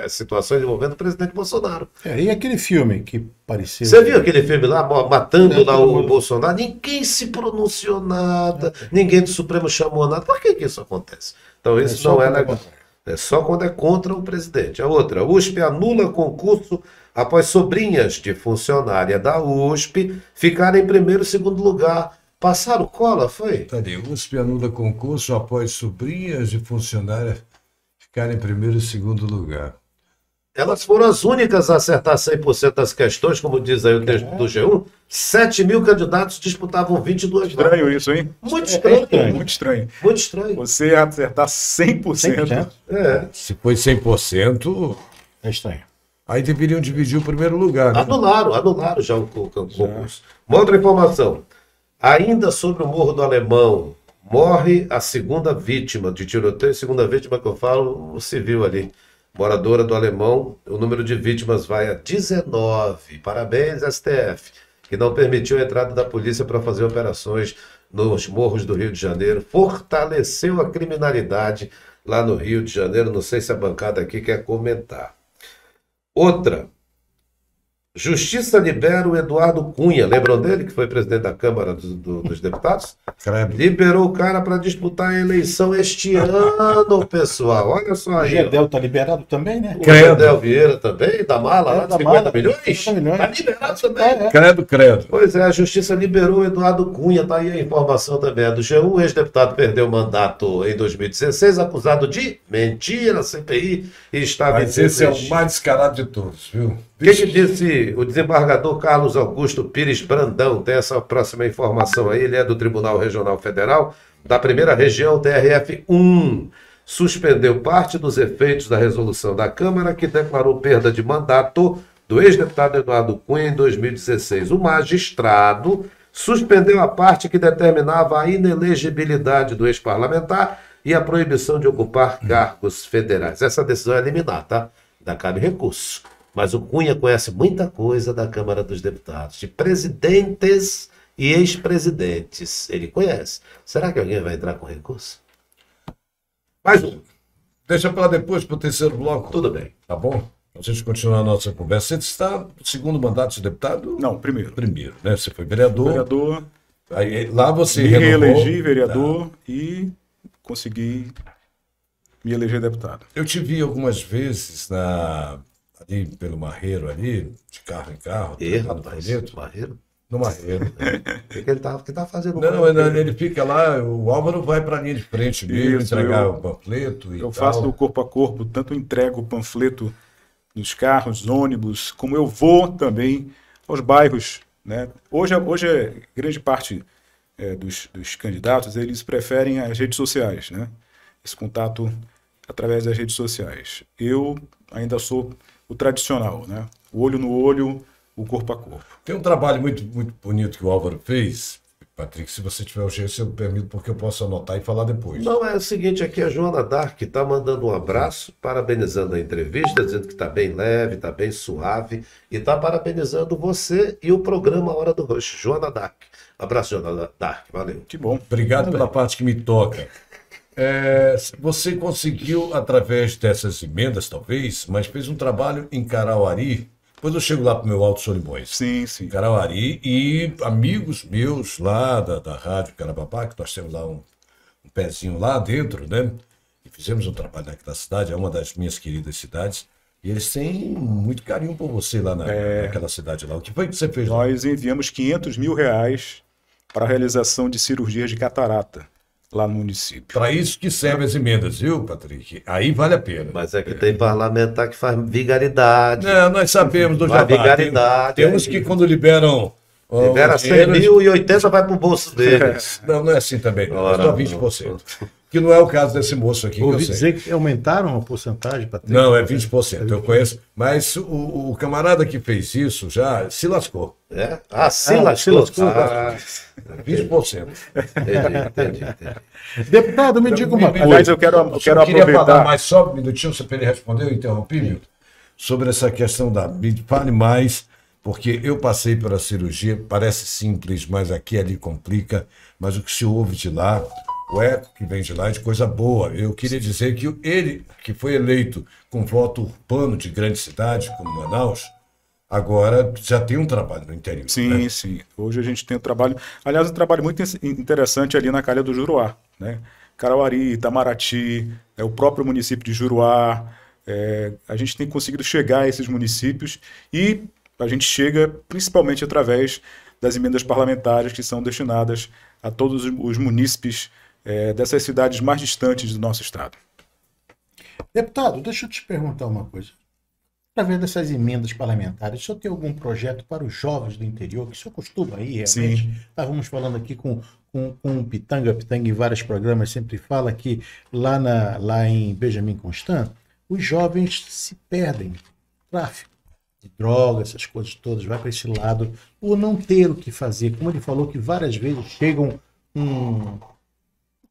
situações envolvendo o presidente Bolsonaro. E aquele filme que parecia... Você viu aquele filme lá, matando lá o Bolsonaro? Ninguém se pronunciou nada, ninguém do Supremo chamou nada. Por que isso acontece? Então isso não é legal. É só quando é contra o presidente. A outra, USP anula concurso após sobrinhas de funcionária da USP ficarem em primeiro e segundo lugar. Passaram cola, foi? Cadê? USP anula concurso após sobrinhas de funcionária ficarem em primeiro e segundo lugar. Elas foram as únicas a acertar 100% das questões, como diz aí o texto do G1. 7.000 candidatos disputavam 22 vagas. Estranho isso, hein? Muito estranho. Muito estranho. Muito estranho. Você acertar 100%. Se foi 100%, É estranho. aí deveriam dividir o primeiro lugar, né? Anularam já o concurso. Uma outra informação. Ainda sobre o Morro do Alemão, morre a segunda vítima de tiroteio, segunda vítima que eu falo, o civil ali, moradora do Alemão. O número de vítimas vai a 19. Parabéns, STF, que não permitiu a entrada da polícia para fazer operações nos morros do Rio de Janeiro, fortaleceu a criminalidade lá no Rio de Janeiro. Não sei se a bancada aqui quer comentar. Outra. Justiça libera o Eduardo Cunha, lembram dele, que foi presidente da Câmara dos Deputados? Credo. Liberou o cara para disputar a eleição este ano, pessoal. Olha só O aí. Gedel tá liberado também, né? O Gedel Vieira também, da mala, lá, Da 50 mala, milhões? 50 milhões. Tá liberado também. Credo. Pois é, a Justiça liberou o Eduardo Cunha, tá aí a informação também é do G1. O ex-deputado perdeu o mandato em 2016, acusado de mentir na CPI e estava Mas esse é o mais descarado de todos, viu? O que disse o desembargador Carlos Augusto Pires Brandão? Tem essa próxima informação aí, ele é do Tribunal Regional Federal, da primeira região, TRF1. Suspendeu parte dos efeitos da resolução da Câmara que declarou perda de mandato do ex-deputado Eduardo Cunha em 2016. O magistrado suspendeu a parte que determinava a inelegibilidade do ex-parlamentar e a proibição de ocupar cargos federais. Essa decisão é liminar, tá? Ainda cabe recurso. Mas o Cunha conhece muita coisa da Câmara dos Deputados, de presidentes e ex-presidentes. Ele conhece. Será que alguém vai entrar com recurso? Mais um. Deixa para depois, para o terceiro bloco. Tudo bem. Tá bom? A gente continuar a nossa conversa. Você está no segundo mandato de deputado? Não, primeiro. Primeiro, né? Você foi vereador. Vereador. Aí, lá você Me renovou. reelegi vereador e consegui me eleger deputado. Eu te vi algumas vezes ali pelo Marreiro, ali, de carro em carro. E, lá no rapaz, folheto. Barreiro. Numa rede. O que ele tá fazendo? Não, ele fica lá, o Álvaro vai para a linha de frente mesmo, Isso, entregar o panfleto e Eu tal. faço do corpo a corpo, tanto entrego o panfleto nos carros, ônibus, como eu vou também aos bairros, né? Hoje grande parte dos candidatos, eles preferem as redes sociais, né? Esse contato através das redes sociais. Eu ainda sou o tradicional, né? O olho no olho, o corpo a corpo. Tem um trabalho muito, muito bonito que o Álvaro fez, Patrick, se você tiver o jeito, eu permito, porque eu posso anotar e falar depois. Não, é o seguinte, aqui a Joana Dark está mandando um abraço, parabenizando a entrevista, dizendo que está bem leve, está bem suave, e está parabenizando você e o programa Hora do Rush. Joana Dark. Abraço, Joana Dark. Valeu. Que bom. Obrigado pela parte que me toca. Você conseguiu, através dessas emendas, talvez, mas fez um trabalho em Carauari. Depois eu chego lá para o meu Alto Solimões. Sim, sim. Carauari e amigos meus lá da Rádio Carabapá, que nós temos lá um pezinho lá dentro, né? E fizemos um trabalho naquela cidade, é uma das minhas queridas cidades. E eles têm muito carinho por você lá naquela cidade lá. O que foi que você fez lá? Nós enviamos R$500 mil para a realização de cirurgias de catarata lá no município. Para isso que servem as emendas, viu, Patrick? Aí vale a pena. Mas é que tem parlamentar que faz vigaridade. Não, nós sabemos do Vai jabá. vigaridade. Temos que quando liberam... Libera 100 mil e 80 vai pro bolso deles. Não é assim também. Não. Ora, É só 20%. Que não é o caso desse moço aqui, que Ouvi eu sei. dizer que aumentaram a porcentagem, Patrick. Não, é 20%, eu conheço. Mas o camarada que fez isso já se lascou. É? Ah, se lascou. 20%. Entendi. Deputado, me diga uma coisa. Aliás, eu quero queria aproveitar. falar mais só um minutinho, se ele respondeu, eu interrompi, Milton, sobre essa questão da... Fale mais, porque eu passei pela cirurgia, parece simples, mas aqui e ali complica, mas o que se ouve de lá, o eco que vem de lá é de coisa boa. Eu queria dizer que ele, que foi eleito com voto urbano de grande cidade, como Manaus, agora já tem um trabalho no interior. Sim, né? sim. Hoje a gente tem um trabalho, aliás, um trabalho muito interessante ali na Calha do Juruá, né? Carauari, Itamaraty, o próprio município de Juruá. A gente tem conseguido chegar a esses municípios e a gente chega principalmente através das emendas parlamentares que são destinadas a todos os munícipes dessas cidades mais distantes do nosso estado. Deputado, deixa eu te perguntar uma coisa. Através dessas emendas parlamentares, o senhor tem algum projeto para os jovens do interior, que o senhor costuma ir realmente? Sim. Estávamos falando aqui com o Pitanga em vários programas, sempre fala que lá em Benjamin Constant, os jovens se perdem. Tráfico de drogas, essas coisas todas, vai para esse lado, por não ter o que fazer. Como ele falou que várias vezes chegam um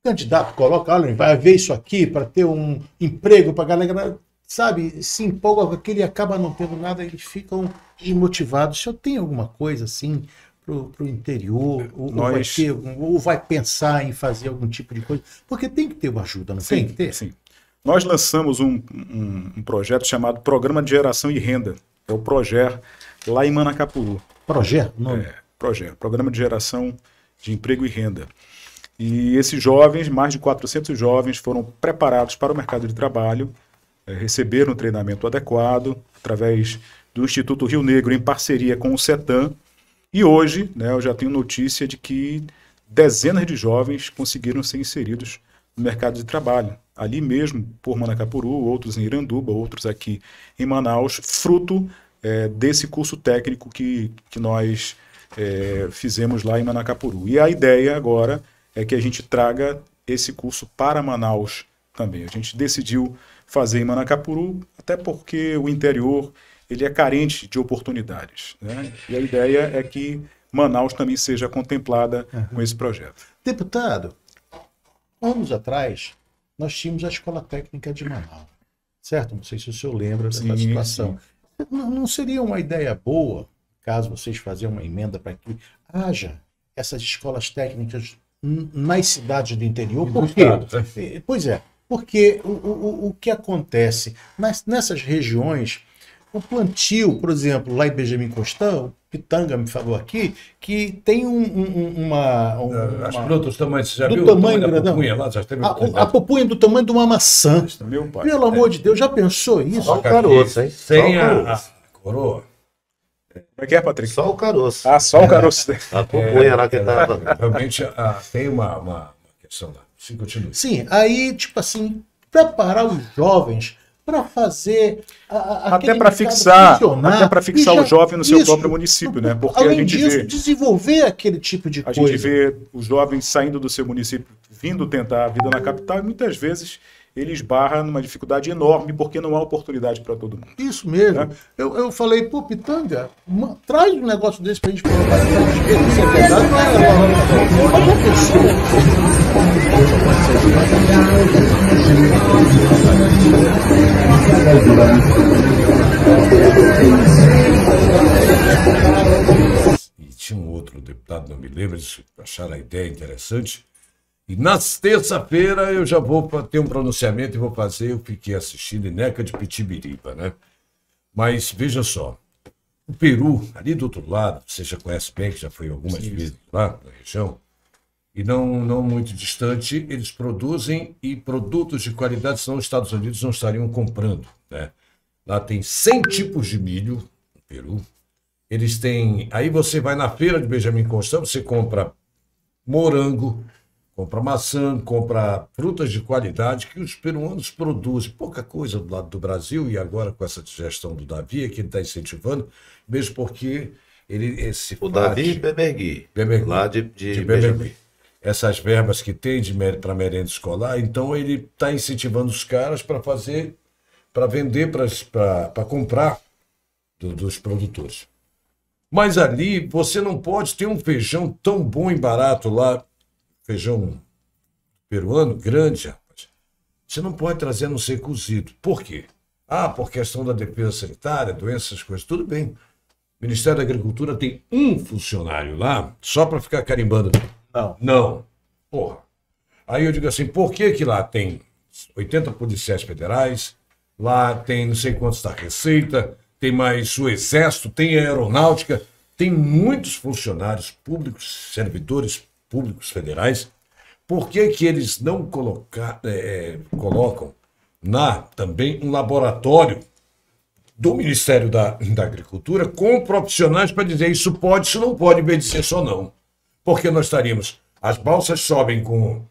candidato, coloca, olha, vai ver isso aqui para ter um emprego para a galera, sabe, se empolga com aquilo e acaba não tendo nada, eles ficam desmotivados. O senhor tem alguma coisa assim para o interior? Ou vai pensar em fazer algum tipo de coisa? Porque tem que ter uma ajuda, não tem que ter? Sim. Nós lançamos um projeto chamado Programa de Geração e Renda, é o PROGER, lá em Manacapuru. PROGER? Nome? PROGER, Programa de Geração de Emprego e Renda. E esses jovens, mais de 400 jovens, foram preparados para o mercado de trabalho, receberam um treinamento adequado, através do Instituto Rio Negro, em parceria com o CETAM. E hoje, eu já tenho notícia de que dezenas de jovens conseguiram ser inseridos no mercado de trabalho. Ali mesmo, por Manacapuru, outros em Iranduba, outros aqui em Manaus, fruto desse curso técnico que nós fizemos lá em Manacapuru. E a ideia agora é que a gente traga esse curso para Manaus também. A gente decidiu fazer em Manacapuru, até porque o interior ele é carente de oportunidades, né? E a ideia é que Manaus também seja contemplada com esse projeto. Deputado, anos atrás, nós tínhamos a Escola Técnica de Manaus, certo? Não sei se o senhor lembra dessa situação. Sim. Não seria uma ideia boa, caso vocês façam uma emenda para que haja essas escolas técnicas nas cidades do interior? Por quê? Pois é, porque o que acontece nessas regiões, o plantio, por exemplo, lá em Benjamin Constant, Pitanga me falou aqui, que tem as frutas também, você já do viu tamanho o tamanho da grandão. pupunha lá? Já teve A pupunha do tamanho de uma maçã. Meu pai. Pelo amor de Deus, já pensou isso? Só o caroço, hein? Sem a coroa. Como é que é, Patrick? Só o caroço. Ah, só o caroço. A pupunha lá que tava. Realmente tem uma questão lá. Sim, continue. Sim, aí, tipo assim, preparar os jovens para fazer Até para fixar o jovem no seu próprio município, né? Porque além a gente disso, vê, desenvolver aquele tipo de a coisa. gente vê os jovens saindo do seu município, vindo tentar a vida na capital, e muitas vezes ele esbarra numa dificuldade enorme porque não há oportunidade para todo mundo. Isso mesmo. É. Eu falei, pô, Pitanga, traz um negócio desse pra gente colocar pra gente ver se é verdade. Mas não precisa. E tinha um outro deputado, não me lembro, eles acharam a ideia interessante. E na terça-feira eu já vou ter um pronunciamento e vou fazer, eu fiquei assistindo Neca de Pitibiriba, né? Mas veja só, o Peru, ali do outro lado, você já conhece bem, que já foi algumas vezes lá na região, e não muito distante, eles produzem e produtos de qualidade, senão os Estados Unidos não estariam comprando, né? Lá tem 100 tipos de milho, no Peru. Eles têm... Aí você vai na feira de Benjamin Constant, você compra morango, compra maçã, compra frutas de qualidade que os peruanos produzem. Pouca coisa do lado do Brasil, e agora com essa gestão do Davi, que ele está incentivando, mesmo porque O Davi Bemergui, lá de Benjamin. Essas verbas que tem para merenda escolar, então ele está incentivando os caras para fazer, para vender, para comprar dos produtores. Mas ali você não pode ter um feijão tão bom e barato lá, feijão peruano grande, rapaz. Você não pode trazer a não ser cozido. Por quê? Por questão da defesa sanitária, doenças, essas coisas, tudo bem. O Ministério da Agricultura tem um funcionário lá só para ficar carimbando. Não. Porra. Aí eu digo assim, por que lá tem 80 policiais federais, lá tem não sei quantos da Receita, tem mais o Exército, tem a Aeronáutica, tem muitos funcionários públicos, servidores públicos federais. Por que eles não colocam também um laboratório do Ministério da Agricultura com profissionais para dizer isso pode, isso não pode, em vez de ser só não? Porque nós estaríamos... As balsas sobem com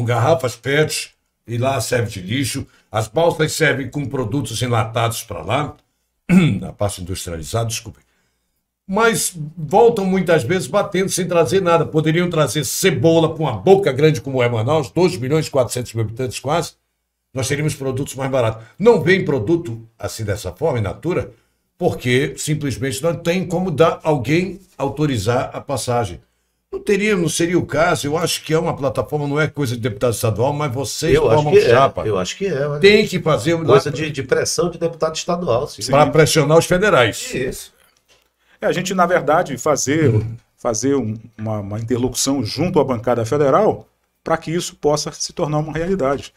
garrafas PET e lá serve de lixo. As balsas servem com produtos enlatados para lá, na parte industrializada, desculpe. Mas voltam muitas vezes batendo sem trazer nada. Poderiam trazer cebola com uma boca grande como é Manaus, 2 milhões e 400 mil habitantes quase. Nós teríamos produtos mais baratos. Não vem produto assim dessa forma, in natura, porque simplesmente não tem como alguém autorizar a passagem. Não seria o caso. Eu acho que é uma plataforma, não é coisa de deputado estadual, mas vocês formam chapa. Eu acho que é. Tem que fazer coisa de pressão de deputado estadual. Para pressionar os federais. Isso. A gente, na verdade, fazer uma interlocução junto à bancada federal para que isso possa se tornar uma realidade.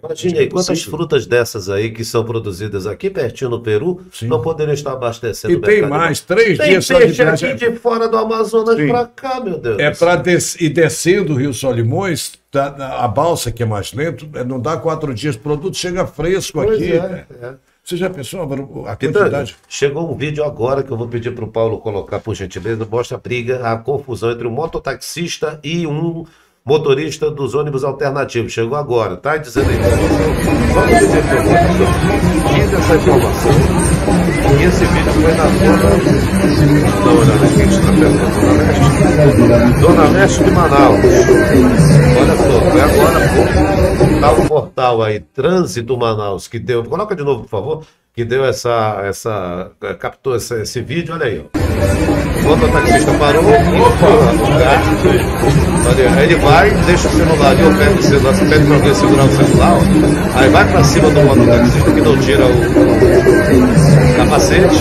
Imagine aí, quantas frutas dessas aí que são produzidas aqui pertinho no Peru não poderiam estar abastecendo o mercado. E tem mais, 3 dias... Tem peixe aqui de fora do Amazonas para cá, meu Deus. É para ir descendo o Rio Solimões, a balsa que é mais lento, não dá 4 dias, o produto chega fresco aqui. Você já pensou a quantidade? Chegou um vídeo agora que eu vou pedir para o Paulo colocar, por gentileza, mostra a briga, a confusão entre um mototaxista e um motorista dos ônibus alternativos. Chegou agora, tá dizendo aí. Vamos dizer para você, diz essa informação. E esse vídeo foi na zona... Dá uma olhada aqui, a gente está perto da Zona Leste. Zona Leste de Manaus. Olha só, foi agora, tá o portal aí, Trânsito Manaus, que deu... Coloca de novo, por favor. Que deu captou esse vídeo, olha aí, ó. O mototaxista parou e empurra o gato. Olha, ele vai, deixa o celular, eu pego o celular, você pede pra alguém segurar o celular, ó. Aí vai pra cima do mototaxista que não tira o capacete,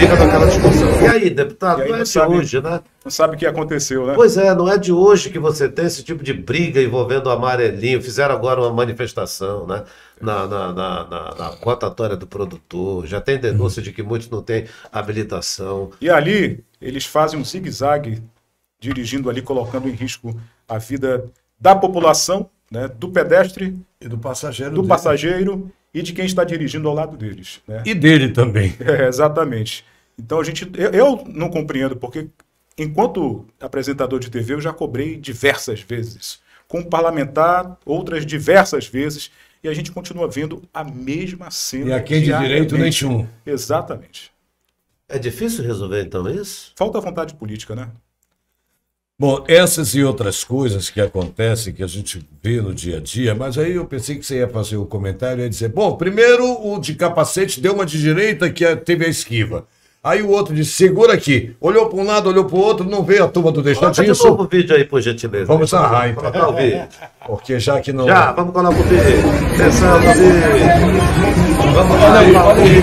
fica naquela discussão. E aí, deputado, não é de hoje, né? Não sabe o que aconteceu, né? Pois é, não é de hoje que você tem esse tipo de briga envolvendo o amarelinho. Fizeram agora uma manifestação, né? Na rotatória do produtor. Já tem denúncia de que muitos não têm habilitação. E ali, eles fazem um zigue-zague, dirigindo ali, colocando em risco a vida da população, né? Do pedestre e do passageiro. Do passageiro e de quem está dirigindo ao lado deles. Né? E dele também. Exatamente. Então eu não compreendo, porque enquanto apresentador de TV eu já cobrei diversas vezes. Com parlamentar, outras diversas vezes, e a gente continua vendo a mesma cena. E aqui de direito nenhum. Exatamente. É difícil resolver então isso? Falta vontade política, né? Bom, essas e outras coisas que acontecem, que a gente vê no dia a dia, mas aí eu pensei que você ia fazer o comentário e ia dizer, bom, primeiro o de capacete deu uma de direita que teve a esquiva. Aí o outro disse, segura aqui. Olhou para um lado, olhou para o outro, não veio a turma do Coloca deixadinho. de novo o vídeo aí, por gentileza. Vamos narrar, então. Colocar o vídeo. Porque já que não... Já, vamos colocar o vídeo. Atenção, vídeo. Vamos colocar o vídeo.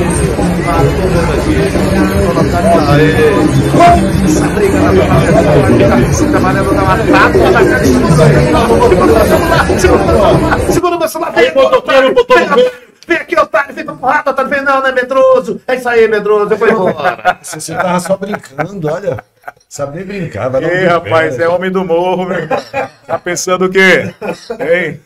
Colocar aí. Essa briga na Parlamentar, trabalhando na batata da cara. Segura o meu celular. Vem aqui, otário, vem pra porrada, otário, vem não, né, medroso? É isso aí, medroso, eu vou embora. Você tava só brincando, olha. Sabe nem brincar, vai dar um Ei, bico, rapaz, né? é homem do morro, meu irmão. Tá pensando o quê? Hein?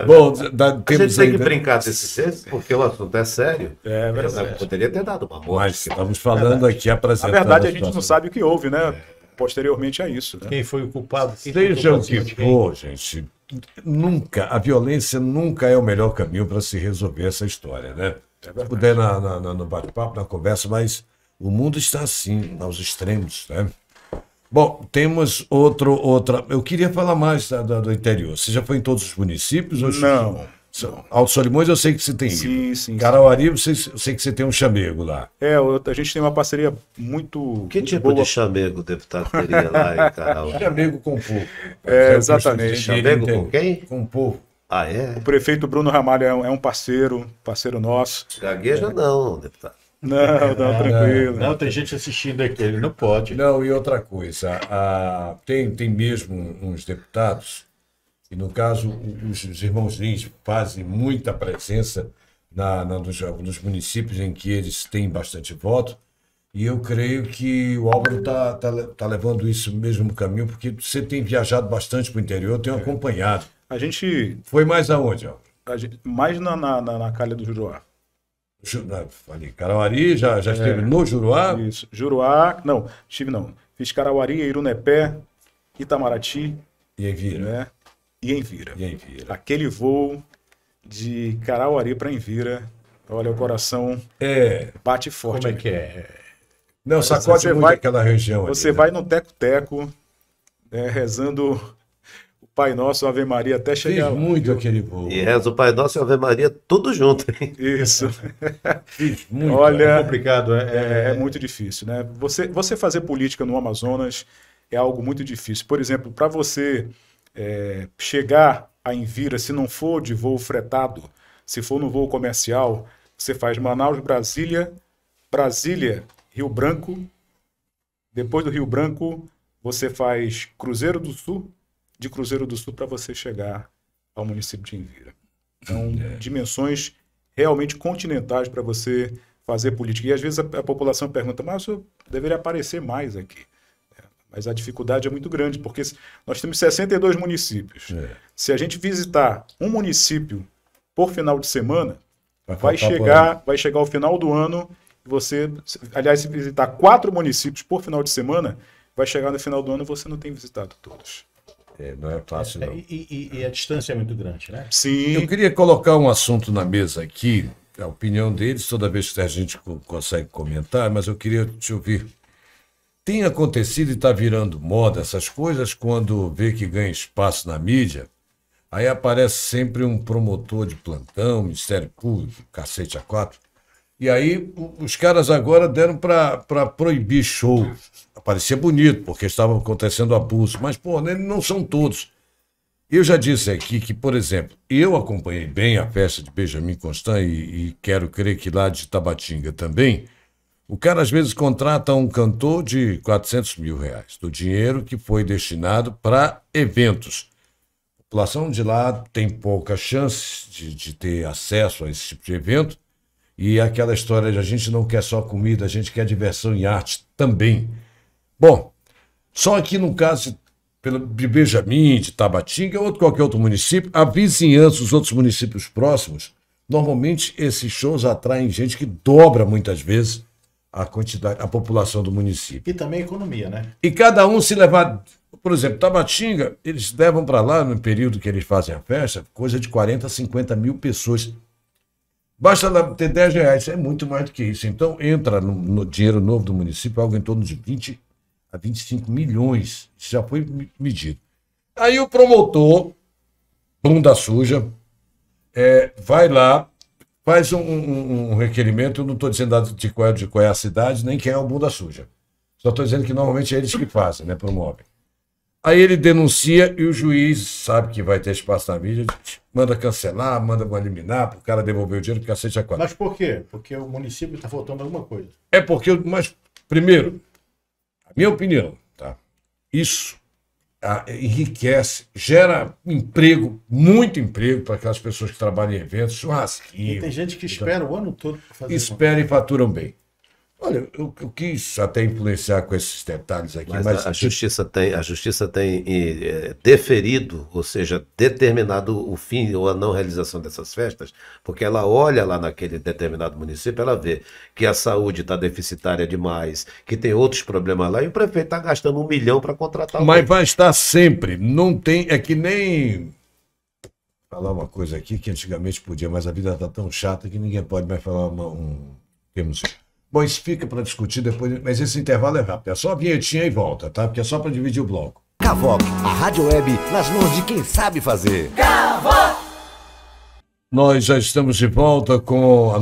Bom, A gente temos tem que ainda... brincar desse jeito, porque o assunto é sério. É verdade. Eu poderia ter dado uma Mas morte. estamos falando aqui, Na apresentando... verdade, a gente não situação. sabe o que houve, né? Posteriormente a isso, né? Quem foi o culpado? Quem Seja foi o que paciente? for, gente, a violência nunca é o melhor caminho para se resolver essa história, né? Se puder no bate-papo, na conversa, mas o mundo está assim, aos extremos, né? Bom, temos outra... Eu queria falar mais do interior. Você já foi em todos os municípios? Ou Não. Alto Solimões eu sei que você tem ido. Sim, sim. Carauari eu sei que você tem um chamego lá. A gente tem uma parceria muito, Que muito tipo boa. de chamego o deputado teria lá em Carol? Chamego com o povo. Exatamente. Chamego com quem? Com o povo. Ah, é? O prefeito Bruno Ramalho é um parceiro nosso. Gagueja não, deputado. Não, tranquilo. Não, tem gente assistindo aqui, ele não pode. Não, e outra coisa, tem mesmo uns deputados, e no caso os irmãos Lins fazem muita presença nos municípios em que eles têm bastante voto, e eu creio que o Álvaro tá levando isso mesmo caminho, porque você tem viajado bastante para o interior, eu tenho acompanhado. A gente, Foi mais aonde, Álvaro? mais na calha do Juruá. Ali, Carauari, já esteve no Juruá? Isso. Juruá, não. Fiz Carauari, Irunepé, Itamaraty, E Envira. né? E Envira. E Envira. Aquele voo de Carauari para Envira, olha, o coração bate forte. Como é que é? Não, sacode Você muito vai- aquela região Você ali, né? vai no teco-teco, rezando o Pai Nosso, Ave Maria, até Fiz chegar lá. muito aquele voo. E reza o Pai Nosso e a Ave Maria tudo junto, hein? Isso. Fiz muito. É Olha, complicado, é muito difícil, né? Você fazer política no Amazonas é algo muito difícil. Por exemplo, para você chegar a Envira, se não for de voo fretado, se for no voo comercial, você faz Manaus, Brasília, Rio Branco. Depois do Rio Branco, você faz Cruzeiro do Sul. De Cruzeiro do Sul para você chegar ao município de Envira. Então, dimensões realmente continentais para você fazer política. E às vezes a população pergunta, mas eu deveria aparecer mais aqui. Mas a dificuldade é muito grande, porque nós temos 62 municípios. Se a gente visitar um município por final de semana, vai chegar ao final do ano, aliás, se visitar 4 municípios por final de semana, vai chegar no final do ano e você não tem visitado todos. Não é fácil, não. E a distância é muito grande, né? Sim. Eu queria colocar um assunto na mesa aqui, a opinião deles, toda vez que a gente consegue comentar, mas eu queria te ouvir. Tem acontecido e está virando moda essas coisas quando vê que ganha espaço na mídia, aí aparece sempre um promotor de plantão, Ministério Público, cacete a 4, e aí os caras agora deram para proibir show. Parecia bonito, porque estavam acontecendo abuso, mas, pô, não são todos. Eu já disse aqui que, por exemplo, eu acompanhei bem a festa de Benjamin Constant e quero crer que lá de Tabatinga também. O cara, às vezes, contrata um cantor de R$400 mil, do dinheiro que foi destinado para eventos. A população de lá tem poucas chances de ter acesso a esse tipo de evento. E aquela história de a gente não quer só comida, a gente quer diversão e arte também. Bom, só aqui no caso de Benjamin, de Tabatinga, ou qualquer outro município, a vizinhança, os outros municípios próximos, normalmente esses shows atraem gente que dobra muitas vezes a quantidade, a população do município. E também economia, né? E cada um se levar, por exemplo, Tabatinga, eles levam para lá, no período que eles fazem a festa, coisa de 40, 50 mil pessoas. Basta lá ter 10 reais, é muito mais do que isso. Então entra no dinheiro novo do município algo em torno de 20 a 25 milhões. Isso já foi medido. Aí o promotor, bunda suja, vai lá, faz um requerimento. Eu não estou dizendo de qual é a cidade, nem quem é o bunda suja. Só estou dizendo que normalmente é eles que fazem, né? Promovem. Aí ele denuncia e o juiz sabe que vai ter espaço na mídia, manda cancelar, manda eliminar, para o cara devolver o dinheiro, porque cacete é quatro. Mas por quê? Porque o município está faltando alguma coisa. É porque, mas primeiro, a minha opinião, tá? Isso enriquece, gera emprego, muito emprego para aquelas pessoas que trabalham em eventos, churrasquinho. E tem gente que espera o ano todo para fazer isso. Espera e faturam bem. Olha, eu quis até influenciar com esses detalhes aqui, mas a justiça tem deferido, ou seja, determinado o fim ou a não realização dessas festas, porque ela olha lá naquele determinado município, ela vê que a saúde está deficitária demais, que tem outros problemas lá, e o prefeito está gastando 1 milhão para contratar mas vai estar sempre, não tem, é que nem falar uma coisa aqui que antigamente podia, mas a vida está tão chata que ninguém pode mais falar termos. Bom, isso fica para discutir depois, mas esse intervalo é rápido. É só a vinhetinha e volta, tá? Porque é só para dividir o bloco. Cavoc, a rádio web nas mãos de quem sabe fazer. Nós já estamos de volta com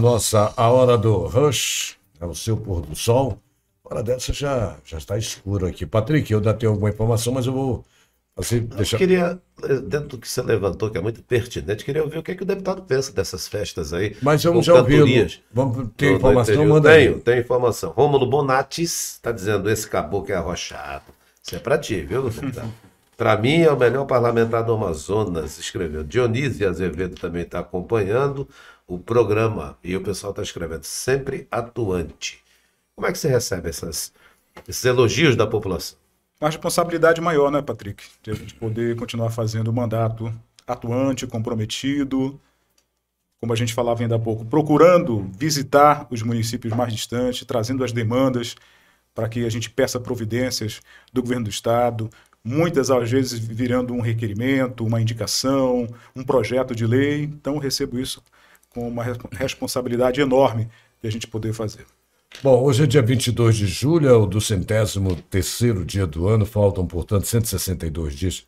a hora do Rush, é o seu pôr do sol. A hora dessa já está escuro aqui. Patrick, eu ainda tenho alguma informação, mas eu vou Eu queria, dentro do que você levantou, que é muito pertinente, queria ouvir o que o deputado pensa dessas festas aí. Mas vamos já ouvir. Vamos ter informação, manda aí. Tenho informação. Rômulo Bonatis está dizendo, esse caboclo é arrochado. Isso é pra ti, viu, deputado? Para mim é o melhor parlamentar do Amazonas, escreveu. Dionísio Azevedo também está acompanhando o programa. E o pessoal está escrevendo, sempre atuante. Como é que você recebe esses elogios da população? Uma responsabilidade maior, né, Patrick? De a gente poder continuar fazendo o mandato atuante, comprometido, como a gente falava ainda há pouco, procurando visitar os municípios mais distantes, trazendo as demandas para que a gente peça providências do governo do Estado, muitas às vezes virando um requerimento, uma indicação, um projeto de lei. Então eu recebo isso com uma responsabilidade enorme de a gente poder fazer. Bom, hoje é dia 22 de julho, é o 203º dia do ano, faltam, portanto, 162 dias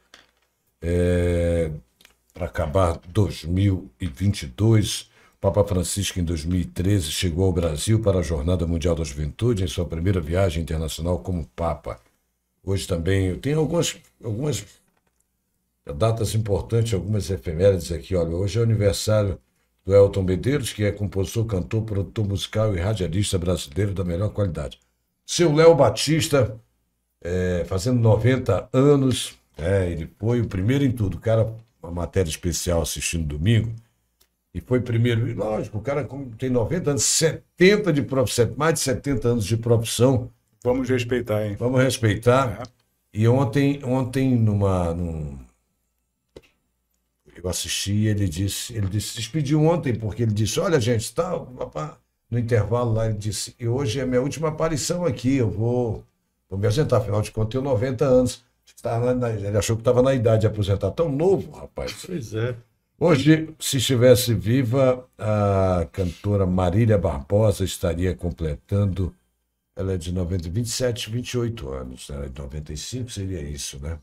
para acabar 2022. O Papa Francisco, em 2013, chegou ao Brasil para a Jornada Mundial da Juventude, em sua primeira viagem internacional como Papa. Hoje também tem algumas datas importantes, algumas efemérides aqui. Olha, hoje é o aniversário do Elton Medeiros, que é compositor, cantor, produtor musical e radialista brasileiro da melhor qualidade. Seu Léo Batista, fazendo 90 anos, ele foi o primeiro em tudo. O cara, uma matéria especial assistindo domingo, e foi primeiro. E lógico, o cara tem 90 anos, 70 de profissão, mais de 70 anos de profissão. Vamos respeitar, hein? Vamos respeitar. E ontem eu assisti, ele disse, se despediu ontem, porque ele disse, olha, gente, no intervalo lá, ele disse, e hoje é minha última aparição aqui, eu vou me apresentar, afinal de contas, eu tenho 90 anos. Ele achou que estava na idade de aposentar. Tão novo, rapaz. Pois é. Hoje, se estivesse viva, a cantora Marília Barbosa estaria completando, ela é de 27, 28 anos, né? De 95 seria isso, né?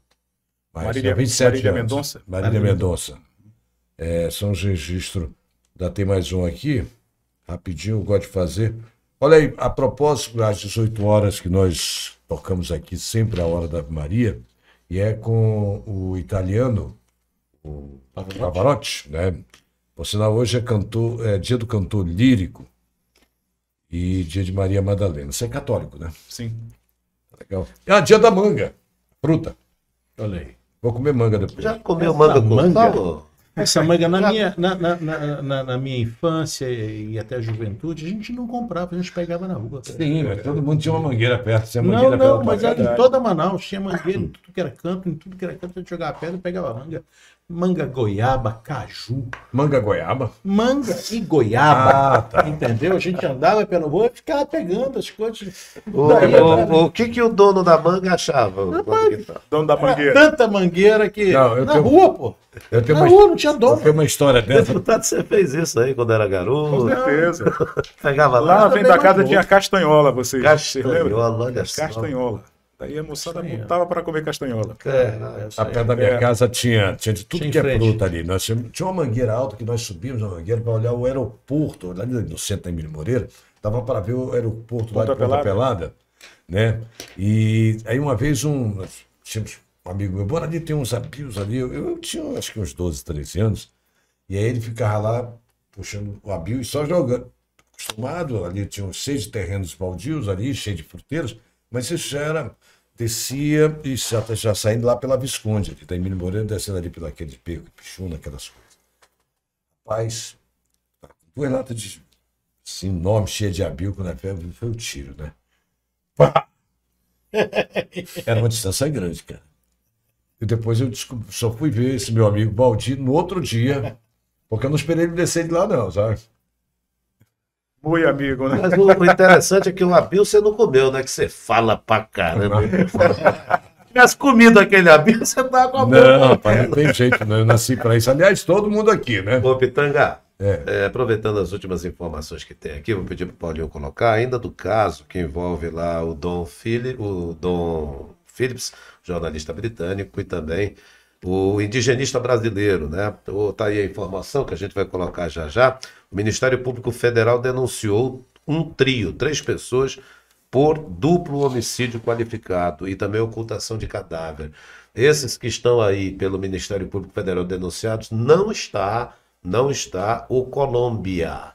Marília Mendonça? Marília Mendonça. São os registros. Ainda tem mais um aqui. Rapidinho, eu gosto de fazer. Olha aí, a propósito, às 18 horas que nós tocamos aqui, sempre a hora da Ave Maria, e é com o italiano, o Pavarotti, né? Por sinal, hoje é dia do cantor lírico e dia de Maria Madalena. Você é católico, né? Sim. Legal. Dia da manga, fruta. Olha aí. Vou comer manga depois. Já comeu manga com sal? Essa manga, na minha infância e até a juventude, a gente não comprava, a gente pegava na rua. Sim, mas todo mundo tinha uma mangueira perto. Tinha mangueira Não, perto mas da era casa. em toda Manaus, tinha mangueira em tudo que era canto, a gente jogava pedra e pegava manga. Manga goiaba, caju. Manga goiaba? Manga e goiaba. Ah, tá. Entendeu? A gente andava pela rua e ficava pegando as coisas. O que o dono da manga achava? Dono da Era mangueira. tanta mangueira que. Não, eu na tenho- rua, pô. Eu tenho Na uma, rua não tinha eu dono. tenho uma história dessa. Deputado, você fez isso aí quando era Com garoto? certeza. Pegava Lá na lá. frente da casa tinha castanhola, vocês lembram? Castanhola, olha só. Castanhola. Daí a moçada Castanhola. botava para comer castanhola. Caralho. A perto da minha casa tinha de tudo Tinha em que é frente. fruta ali. Nós tinha uma mangueira alta que nós subimos na mangueira para olhar o aeroporto, lá no centro da Emílio Moreira. Dava para ver o aeroporto lá de Ponta Ponta Pelada. Pelada, né? E aí uma vez nós tínhamos um amigo meu, bora ali, tem uns abios ali. Eu tinha acho que uns 12, 13 anos. E aí ele ficava lá puxando o abio e só jogando. Acostumado, ali tinham 6 terrenos baldios ali, cheio de fruteiras, mas isso já era, descia e já saindo lá pela Visconde, ali, da Emílio Moreira, descendo ali pelo aquele beco, Pichuna, aquelas coisas. Rapaz, 2 latas de assim, nome cheia de abio, quando foi o tiro, né? Pá! Era uma distância grande, cara. E depois eu só fui ver esse meu amigo Baldi no outro dia, porque eu não esperei ele descer de lá, não, sabe? Muito amigo, né? Mas o interessante é que o abio você não comeu, né? Que você fala pra caramba. Se tivesse comido aquele abio, você tava com a boca. Não, rapaz, não tem jeito, não. Eu nasci pra isso. Aliás, todo mundo aqui, né? Ô, Pitanga, É. aproveitando as últimas informações que tem aqui, vou pedir para o Paulinho colocar, ainda do caso que envolve lá o Dom Phillips, jornalista britânico, e também o indigenista brasileiro, né? Tá aí a informação que a gente vai colocar já já. O Ministério Público Federal denunciou um trio, 3 pessoas, por duplo homicídio qualificado e também ocultação de cadáver. Esses que estão aí pelo Ministério Público Federal denunciados, não está o Colômbia.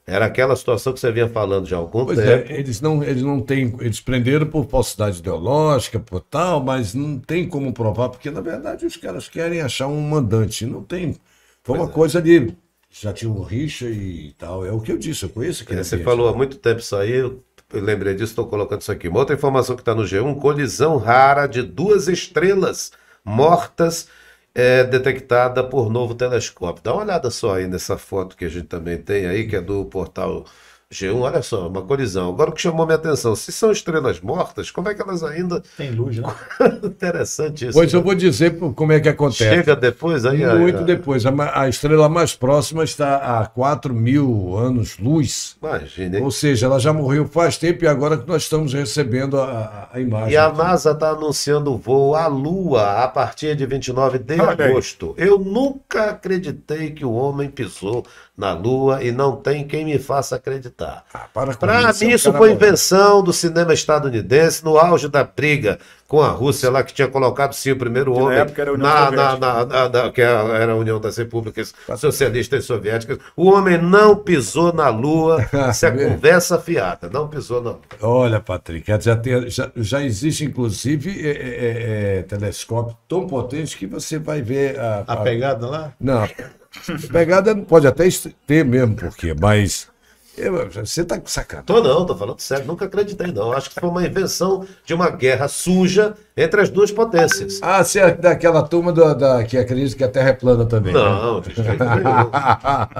Era aquela situação que você vinha falando já há algum Pois tempo. é, eles não têm. Eles prenderam por falsidade ideológica, por tal, mas não tem como provar, porque na verdade os caras querem achar um mandante. Não tem. Foi uma coisa de. Já tinha um rixa e tal. É o que eu disse, eu conheço aquele Você ambiente. falou há muito tempo isso aí, eu lembrei disso, estou colocando isso aqui. Uma outra informação que está no G1, colisão rara de 2 estrelas mortas detectada por novo telescópio. Dá uma olhada só aí nessa foto que a gente também tem aí, que é do portal G1. Olha só, uma colisão. Agora o que chamou minha atenção, se são estrelas mortas, como é que elas ainda... Tem luz, né? Interessante isso. Pois né? eu vou dizer como é que acontece. Chega depois aí... Muito depois. A estrela mais próxima está a 4.000 anos-luz. Imagine, hein? Ou seja, ela já morreu faz tempo e agora que nós estamos recebendo a imagem. E a aqui. NASA está anunciando o voo à Lua a partir de 29 de Olha aí. agosto. Eu nunca acreditei que o homem pisou na Lua e não tem quem me faça acreditar. Para com Para isso, é mim, um isso cara foi bom. invenção do cinema estadunidense no auge da briga com a Rússia, lá que tinha colocado sim o primeiro Que na homem época era a União Soviética. que era a União das Repúblicas Socialistas e Soviéticas. O homem não pisou na Lua, isso é conversa fiada, não pisou na Lua. Olha, Patrick, já existe, inclusive, telescópio tão potente que você vai ver A pegada lá? Não, a pegada pode até ter mesmo, porque, mas você tá com sacanagem. Tô falando sério, nunca acreditei não. Acho que foi uma invenção de uma guerra suja entre as duas potências. Ah, você é daquela turma que acredita que a Terra é plana também. né? Não, de jeito nenhum.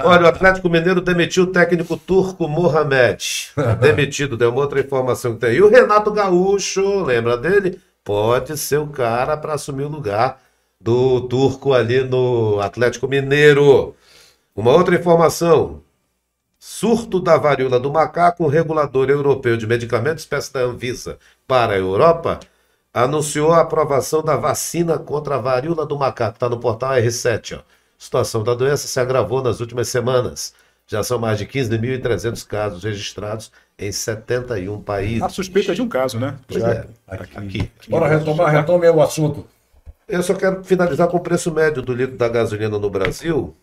Olha, o Atlético Mineiro demitiu o técnico turco Mohamed. Demitido, deu uma outra informação que tem. E o Renato Gaúcho, lembra dele? Pode ser o cara para assumir o lugar do turco ali no Atlético Mineiro. Uma outra informação. Surto da varíola do macaco, o regulador europeu de medicamentos, espécie da Anvisa, para a Europa, anunciou a aprovação da vacina contra a varíola do macaco. Está no portal R7. Ó. A situação da doença se agravou nas últimas semanas. Já são mais de 15.300 casos registrados em 71 países. A suspeita de um caso, né? Pois é, aqui. Bora retome o assunto. Eu só quero finalizar com o preço médio do litro da gasolina no Brasil,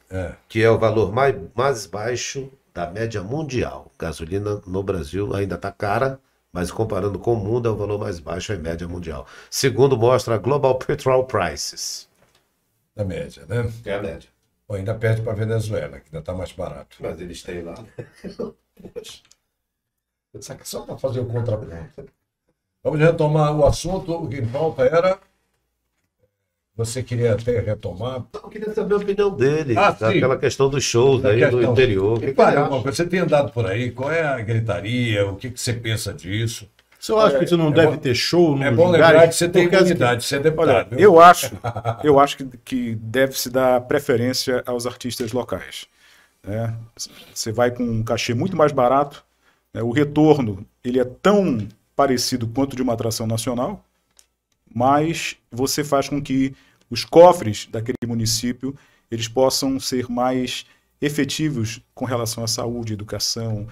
que é o valor mais baixo da média mundial. Gasolina no Brasil ainda está cara, mas comparando com o mundo é o valor mais baixo em média mundial. Segundo mostra a Global Petrol Prices. Da média, né? Que é a média. Pô, ainda perde para Venezuela, que ainda está mais barato. Mas eles têm lá. Isso aqui só para fazer o contraponto. Vamos retomar o assunto. O que falta era... Você queria até retomar... Eu queria saber a opinião dele, Ah, sim. daquela questão dos shows aí do interior. O que Pai, ele acha? você tem andado por aí, qual é a gritaria? O que você pensa disso? Você acha que você não deve ter show nos É bom lugares? lembrar que você tem Por causa imunidade, você é deputado. Olha, viu? eu acho que deve-se dar preferência aos artistas locais. Né? Você vai com um cachê muito mais barato, né? O retorno ele é tão parecido quanto de uma atração nacional, mas você faz com que os cofres daquele município eles possam ser mais efetivos com relação à saúde, educação,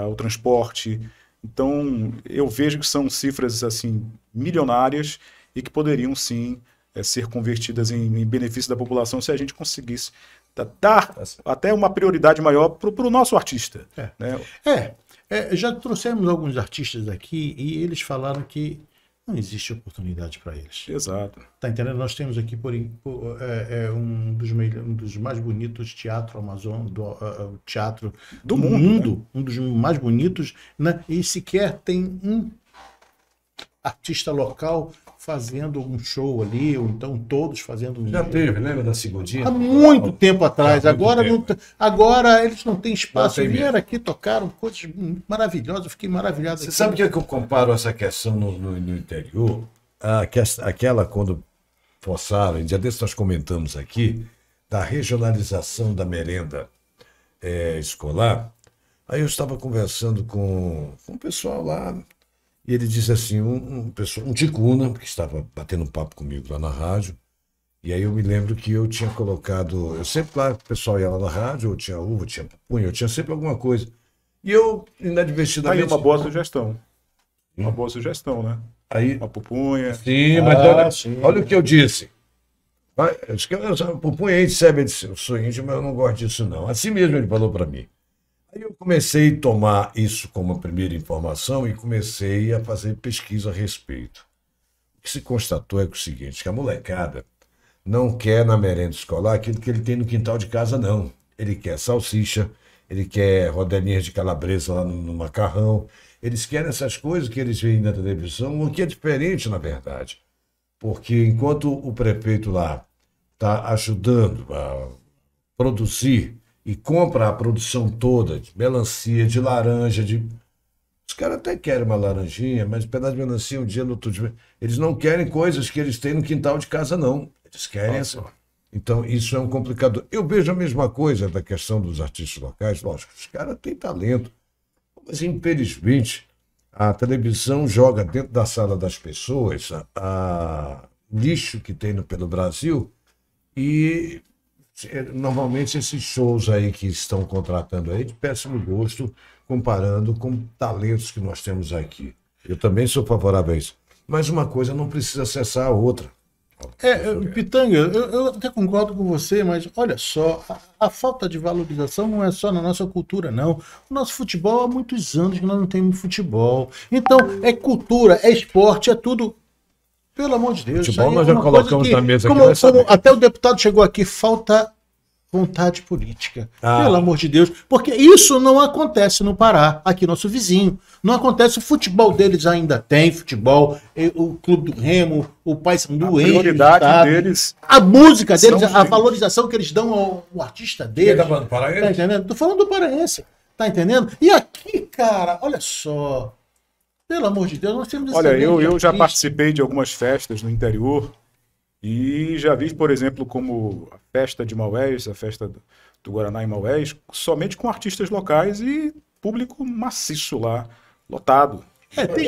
ao transporte. Então, eu vejo que são cifras assim milionárias e que poderiam sim ser convertidas em benefício da população se a gente conseguisse dar até uma prioridade maior para o nosso artista. Né? Já trouxemos alguns artistas aqui e eles falaram que não existe oportunidade para eles. Exato. Tá entendendo? Nós temos aqui um dos mais bonitos teatro teatro Do mundo, né? Um dos mais bonitos, né? E sequer tem um artista local fazendo um show ali, ou então todos fazendo um... Já teve, lembra da segundinha? Há muito tempo atrás. Há muito Agora, tempo. Agora eles não têm espaço. Não tem Vieram mesmo. aqui, tocaram coisas maravilhosas. Eu fiquei maravilhado. Você aqui. sabe o que é que eu comparo essa questão no interior? Aquela quando forçaram, um dia desses nós comentamos aqui, da regionalização da merenda escolar. Aí eu estava conversando com um pessoal lá, e ele disse assim, um ticuna, que estava batendo um papo comigo lá na rádio, e aí eu me lembro que eu tinha colocado, eu sempre lá, o pessoal ia lá na rádio, eu tinha uva, eu tinha pupunha, eu tinha sempre alguma coisa. E eu, Aí inadvertidamente... uma boa sugestão. Uma boa sugestão, né? Aí, Uma pupunha. sim, mas olha o que eu disse. Eu disse que pupunha aí, sabe? Ele disse, eu sou índio, mas eu não gosto disso não. Assim mesmo ele falou para mim. Aí eu comecei a tomar isso como a primeira informação e comecei a fazer pesquisa a respeito. O que se constatou é o seguinte, que a molecada não quer na merenda escolar aquilo que ele tem no quintal de casa, não. Ele quer salsicha, ele quer rodelinhas de calabresa lá no macarrão. Eles querem essas coisas que eles veem na televisão, o que é diferente, na verdade. Porque enquanto o prefeito lá está ajudando a produzir e compra a produção toda de melancia, de laranja, os caras até querem uma laranjinha, mas um pedaço de melancia um dia, no outro dia. Eles não querem coisas que eles têm no quintal de casa, não. Eles querem essa. Então, isso é um complicador. Eu vejo a mesma coisa da questão dos artistas locais. Lógico, os caras têm talento. Mas, infelizmente, a televisão joga dentro da sala das pessoas a lixo que tem pelo Brasil e... Normalmente esses shows aí que estão contratando aí de péssimo gosto, comparando com talentos que nós temos aqui. Eu também sou favorável a isso. Mas uma coisa não precisa cessar a outra. Pitanga, eu até concordo com você, mas olha só, a falta de valorização não é só na nossa cultura, não. O nosso futebol há muitos anos que nós não temos futebol. Então, é cultura, é esporte, é tudo. Pelo amor de Deus. Futebol isso aí nós é já uma coisa colocamos que, na mesa como, aqui, vai saber. como até o deputado chegou aqui, falta vontade política. Pelo amor de Deus. Porque isso não acontece no Pará, aqui nosso vizinho. Não acontece, o futebol deles ainda tem futebol, o Clube do Remo, o Paysandu, A prioridade deles... a música deles, são a os valorização que eles dão ao artista Quem deles. tá falando paraense? Tá entendendo? Tô falando do paraense. Tá entendendo? E aqui, cara, olha só. Pelo amor de Deus, nós temos... Olha, eu já artista. participei de algumas festas no interior e já vi, por exemplo, como a festa de Maués, a festa do Guaraná em Maués, somente com artistas locais e público maciço lá, lotado.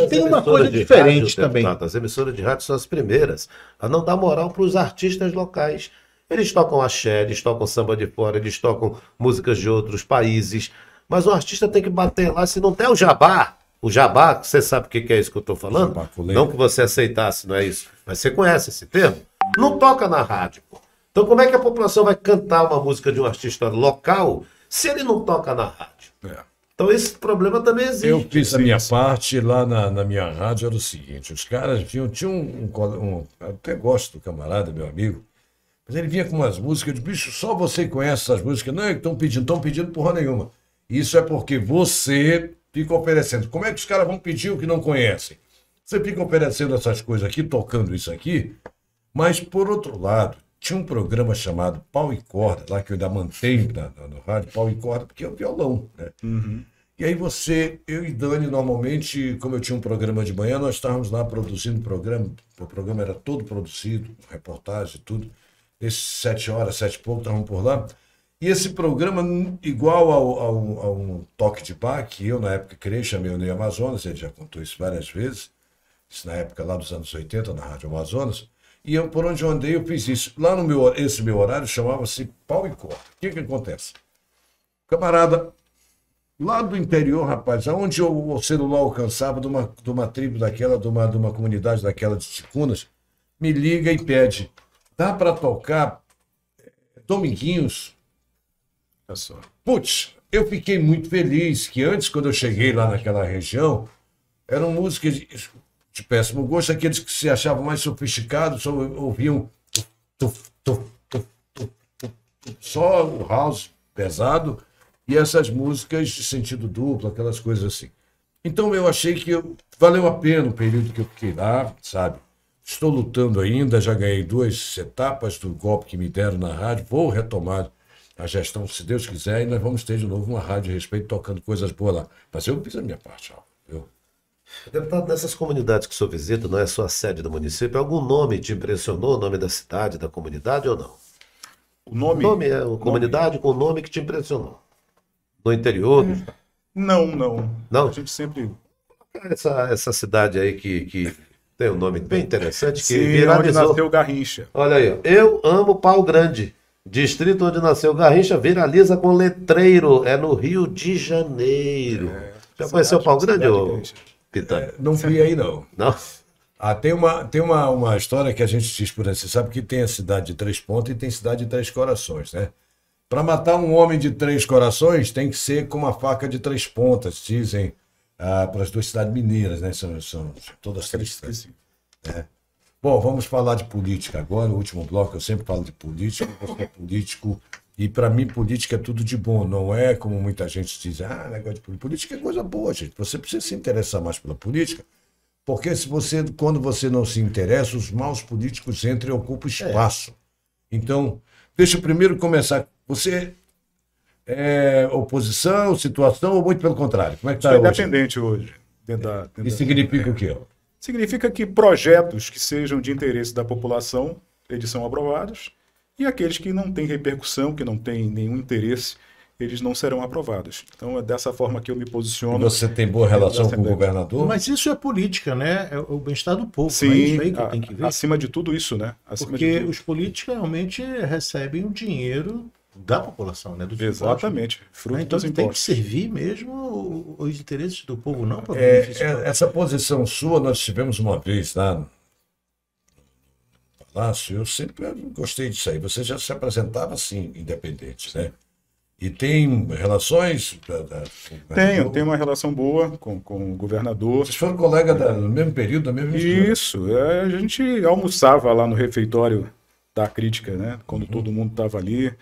Tem uma coisa diferente também. As emissoras de rádio são as primeiras a não dar moral para os artistas locais. Eles tocam axé, eles tocam samba de fora, eles tocam músicas de outros países, mas o artista tem que bater lá, se não tem o jabá. O jabá, você sabe o que é isso que eu estou falando? Não que você aceitasse, não é isso. Mas você conhece esse termo? Não toca na rádio, pô. Então como é que a população vai cantar uma música de um artista local se ele não toca na rádio? Então esse problema também existe. Eu fiz a minha parte lá na minha rádio, era o seguinte, os caras tinha eu até gosto do camarada, meu amigo, Mas ele vinha com umas músicas, de bicho, só você conhece essas músicas. Não, estão pedindo porra nenhuma. Isso é porque você fica oferecendo. Como é que os caras vão pedir o que não conhecem? Você fica oferecendo essas coisas aqui, tocando isso aqui, mas, por outro lado, tinha um programa chamado Pau e Corda, lá que eu ainda mantenho no rádio, Pau e Corda, porque é o violão, né? E aí eu e Dani, normalmente, como eu tinha um programa de manhã, nós estávamos lá produzindo o programa era todo produzido, reportagem e tudo. Esses 7 horas, 7 e pouco, estavam por lá. E esse programa, igual a um toque de bar, que eu na época criei, chamei o Ney Amazonas, ele já contou isso várias vezes, isso na época lá dos anos 80, na Rádio Amazonas, e eu, por onde eu andei, eu fiz isso. Lá no esse meu horário chamava-se Pau e Corda. O que acontece? Camarada, lá do interior, rapaz, aonde o celular alcançava de uma tribo daquela, de uma comunidade daquela de ticunas, me liga e pede, dá para tocar Dominguinhos? Olha só. Putz, eu fiquei muito feliz que antes, quando eu cheguei lá naquela região, eram músicas de péssimo gosto, aqueles que se achavam mais sofisticados, só ouviam só o house pesado e essas músicas de sentido duplo, aquelas coisas assim. Então eu achei que valeu a pena o período que eu fiquei lá, sabe? Estou lutando ainda, já ganhei 2 etapas do golpe que me deram na rádio, vou retomar a gestão, se Deus quiser, e nós vamos ter de novo uma rádio a respeito, tocando coisas boas lá. Mas eu fiz a minha parte, ó. Deputado, nessas comunidades que o senhor visita, não é só a sede do município, algum nome te impressionou, o nome da cidade, da comunidade ou não? O nome? O nome é uma comunidade com o nome que te impressionou. No interior? Não. Não? A gente sempre... Essa cidade aí que tem um nome bem interessante, que Sim, onde viralizou. nasceu Garrincha. Olha aí, ó. Eu amo Pau Grande. Distrito onde nasceu Garrincha viraliza com letreiro. É no Rio de Janeiro. Já conheceu Pau Grande, ô Pitanga? Não fui aí, não. Não? Tem uma história que a gente diz por aí. Você sabe que tem a cidade de 3 pontas e tem cidade de 3 corações, né? Para matar um homem de 3 corações, tem que ser com uma faca de 3 pontas, dizem para as 2 cidades mineiras, né? São todas cristãs. Né? Bom, vamos falar de política agora. No último bloco eu sempre falo de política, porque é político. E para mim, política é tudo de bom. Não é como muita gente diz, negócio de política. Política é coisa boa, gente. Você precisa se interessar mais pela política, porque quando você não se interessa, os maus políticos entram e ocupam espaço. Então, deixa eu primeiro começar. Você é oposição, situação ou muito pelo contrário? Como é que está Sou hoje? independente hoje. Isso significa o quê? Significa que projetos que sejam de interesse da população, eles são aprovados, e aqueles que não têm repercussão, que não têm nenhum interesse, eles não serão aprovados. Então é dessa forma que eu me posiciono. E você tem boa relação com o governador? Mas isso é política, né? É o bem-estar do povo. Sim, é isso aí que tem que ver. acima de tudo isso, né? Acima Porque de tudo. os políticos realmente recebem o dinheiro da população, né? Dos Exatamente. impostos. Fruto Então dos tem que impostos. servir mesmo os interesses do povo, não para o É, benefício próprio. essa posição sua, nós tivemos uma vez lá no Palácio, eu sempre gostei disso aí. Você já se apresentava assim, independente, né? E tem relações? Tenho uma relação boa com o governador. Vocês foram colegas no mesmo período, da mesma escola? Isso, a gente almoçava lá no refeitório da crítica, né? Quando todo mundo estava ali.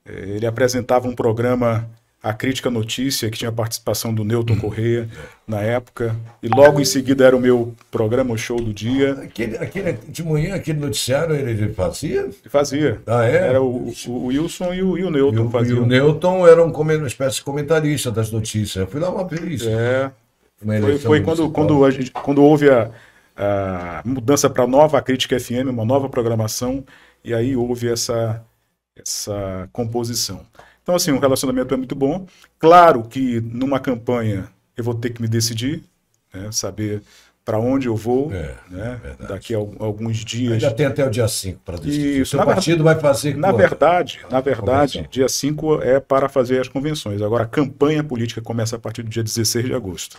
Ele apresentava um programa, A Crítica Notícia, que tinha a participação do Newton Corrêa na época. E logo em seguida era o meu programa, o Show do Dia. Aquele de manhã, aquele noticiário, ele fazia? Ele fazia. Ah, é? Era o Wilson e o Newton E faziam. o Newton era uma espécie de comentarista das notícias. Eu fui lá uma vez. Uma eleição Foi municipal. quando houve a mudança para a nova Crítica FM, uma nova programação, e aí houve essa composição. Então, assim, o relacionamento é muito bom. Claro que numa campanha eu vou ter que me decidir, né, saber para onde eu vou, né, daqui a alguns dias. Ainda tem até o dia 5 para decidir. Isso, O seu partido vai fazer Na quando? verdade, Convenção. dia 5 é para fazer as convenções. Agora, a campanha política começa a partir do dia 16 de agosto.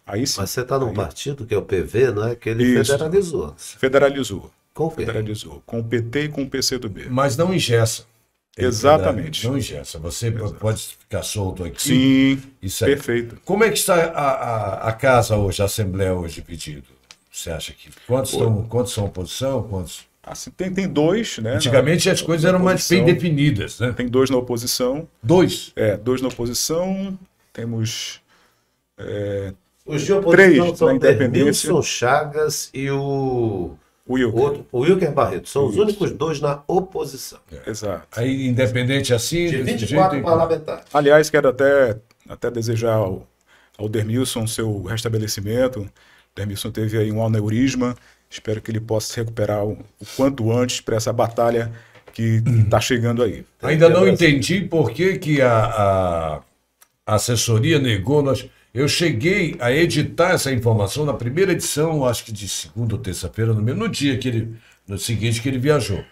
Aí sim. Mas você está num partido que é o PV, não é? Que ele Isso. federalizou. Federalizou. Com quem? Federalizou. Com o PT e com o PCdoB. Mas não engessa. Exatamente. Não engessa. Você pode ficar solto aqui. Sim, Isso aí. perfeito. Como é que está a casa hoje, a Assembleia hoje pedido? Você acha que quantos são oposição? Quantos? Assim, tem dois, né? Antigamente as coisas eram mais bem oposição. definidas, né? Tem dois na oposição. Dois. Dois na oposição. Temos Os de oposição três na são independência. Dermilson Chagas e o Wilker. o Wilker Barreto. São os Isso. únicos dois na oposição. Exato. Aí, independente assim, De desse 24 jeito, parlamentares. Aliás, quero até desejar ao Dermilson seu restabelecimento. O Dermilson teve aí um aneurisma. Espero que ele possa se recuperar o quanto antes para essa batalha que está chegando aí. Ainda não entendi por que a assessoria negou. Eu cheguei a editar essa informação na primeira edição, acho que de segunda ou terça-feira, no dia no seguinte que ele viajou.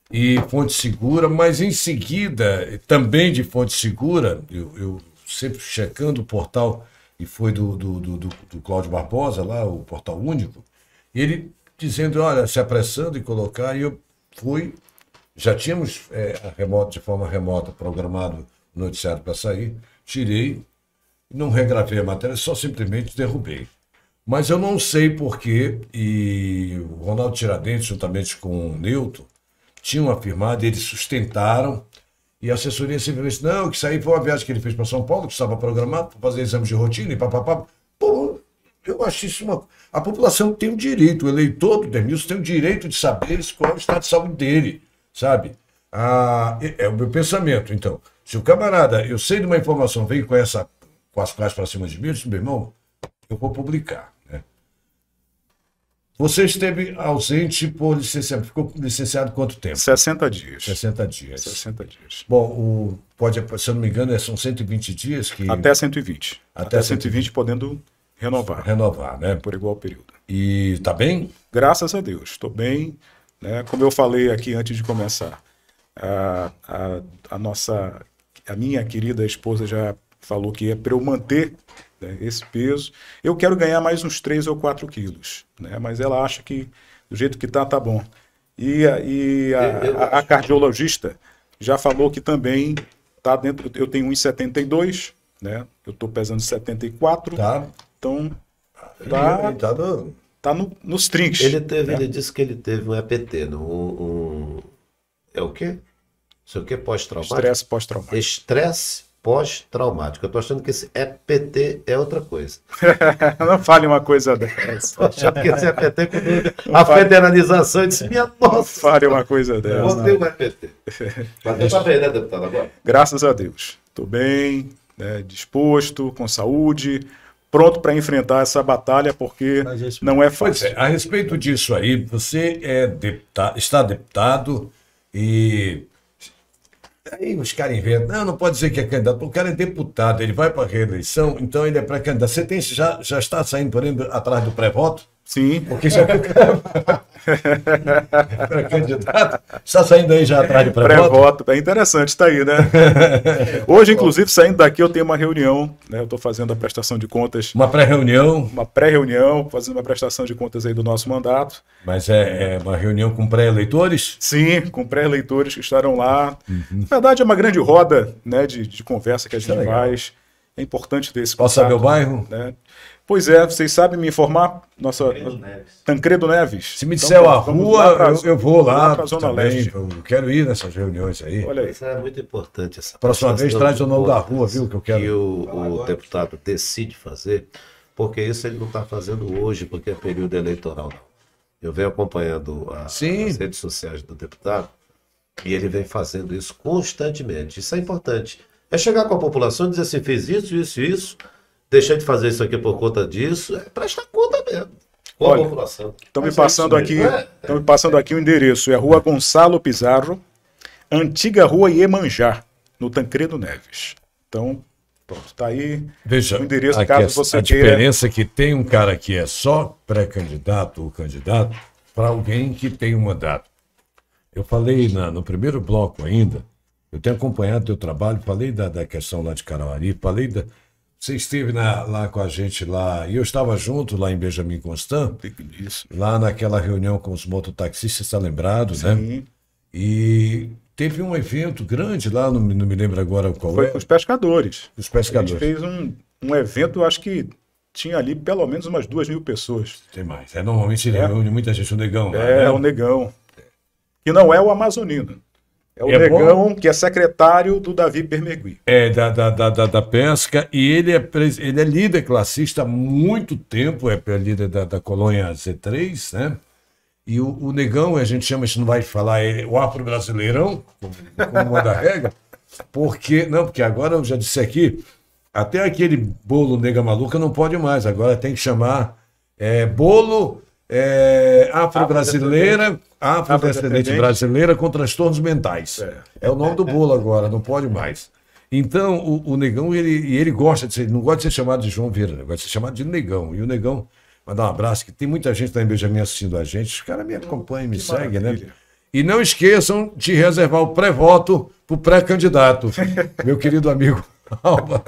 E fonte segura, mas em seguida, também de fonte segura, eu sempre checando o portal, e foi do Cláudio Barbosa, lá, o Portal Único, e ele dizendo, olha, se apressando em colocar, e eu fui, já tínhamos de forma remota programado o noticiário para sair, tirei, não regravei a matéria, só simplesmente derrubei. Mas eu não sei porquê, e o Ronaldo Tiradentes, juntamente com o Newton, tinham afirmado, eles sustentaram, e a assessoria simplesmente, não, que isso aí foi uma viagem que ele fez para São Paulo, que estava programado para fazer exames de rotina e papapá. Pô, eu acho isso A população tem o direito, o eleitor do Dermilson tem o direito de saber qual é o estado de saúde dele, sabe? É o meu pensamento. Então, se o camarada, eu sei de uma informação, vem com as pás para cima de mim, eu disse, meu irmão, eu vou publicar. Né? Você esteve ausente por licenciamento, ficou licenciado quanto tempo? 60 dias. 60 dias. 60 dias. Bom, se eu não me engano, são 120 dias que... Até 120. Até Até 120 podendo renovar, né? por igual período. E tá bem? Graças a Deus, estou bem. Né? Como eu falei aqui antes de começar, a minha querida esposa já falou que é para eu manter, né, esse peso. Eu quero ganhar mais uns 3 ou 4 quilos, né? Mas ela acha que do jeito que tá bom. E a cardiologista já falou que também tá dentro. Eu tenho 1,72, né? Eu estou pesando 74. Tá. Então Tá nos trinques. Ele disse que ele teve um EPT, é o quê? Isso é o quê? Pós-traumático? Estresse pós-traumático. Estresse pós-traumático. Eu tô achando que esse EPT é outra coisa. Não fale uma coisa dessa. Tô achando que esse EPT, quando a federalização, eu disse, minha Não nossa, fale uma coisa eu dessa. vou ter um EPT. Mas você tá bem, né, deputado, agora? Graças a Deus. Estou bem, né, disposto, com saúde, pronto para enfrentar essa batalha, porque não é Pois fácil. é, a respeito disso aí, você está deputado e aí os caras inventam, não pode dizer que é candidato, o cara é deputado, ele vai para a reeleição, então ele é pré-candidato. Você já está saindo, por exemplo, atrás do pré-voto? Sim. Porque já pré-candidato, está saindo aí já atrás do pré-voto? Pré-voto, é interessante, está aí, né? Hoje, inclusive, saindo daqui, eu tenho uma reunião, né? Eu estou fazendo a prestação de contas, Uma pré-reunião, uma pré-reunião, fazendo uma prestação de contas aí do nosso mandato. mas é uma reunião com pré-eleitores? Sim, com pré-eleitores que estarão lá. Na verdade, é uma grande roda, né, de conversa que a gente legal. faz. É importante ter esse Posso saber o contato, bairro? né? Pois é, vocês sabem me informar? Tancredo Neves. Se me disser a vamos rua, lá pra- eu vou lá pra Zona também. Leste. Eu quero ir nessas reuniões aí. Olha aí. Isso é muito importante. Essa Próxima vez prestação traz de o nome da contas rua, viu, que eu quero. Que o deputado decide fazer, porque isso ele não está fazendo hoje, porque é período eleitoral, não. Eu venho acompanhando Sim. as redes sociais do deputado e ele vem fazendo isso constantemente. Isso é importante. É chegar com a população e dizer assim, fiz isso, deixei de fazer isso aqui por conta disso, é prestar conta mesmo com Olha, a população. Estão me Mas é passando isso mesmo, aqui, estão me passando aqui o endereço. É Rua Gonçalo Pizarro, antiga Rua Iemanjá, no Tancredo Neves. Então, pronto, está aí Veja, o endereço, aqui caso você a queira. diferença é que tem um cara que é só pré-candidato ou candidato para alguém que tem um mandato. Eu falei no primeiro bloco ainda, eu tenho acompanhado o teu trabalho, falei da questão lá de Carauari, falei você esteve lá com a gente lá, e eu estava junto lá em Benjamin Constant, Isso. lá naquela reunião com os mototaxistas, está lembrado, né? Sim. E teve um evento grande lá, não me lembro agora qual Foi é, com os pescadores. os A gente pescadores. fez um evento, acho que tinha ali pelo menos umas 2.000 pessoas. Tem mais. Normalmente ele reúne muita gente, o negão. lá, É, né? o Negão. que não é o amazonino. É o Negão, que é secretário do Davi Bermegui. É, da pesca, e ele é líder classista há muito tempo, é líder da colônia Z3, né? E o Negão, a gente chama, a gente não vai falar, o afro-brasileirão, como manda a regra, porque agora eu já disse aqui, até aquele bolo nega maluca não pode mais, agora tem que chamar bolo afrodescendente brasileira com transtornos mentais. É o nome do bolo agora, não pode mais. Então, o Negão, ele gosta de ser, não gosta de ser chamado de João Vieira, gosta de ser chamado de Negão. E o Negão, mandar um abraço, que tem muita gente lá em Benjamin assistindo a gente, os caras me acompanham, me seguem, né? E não esqueçam de reservar o pré-voto para o pré-candidato, meu querido amigo Alba.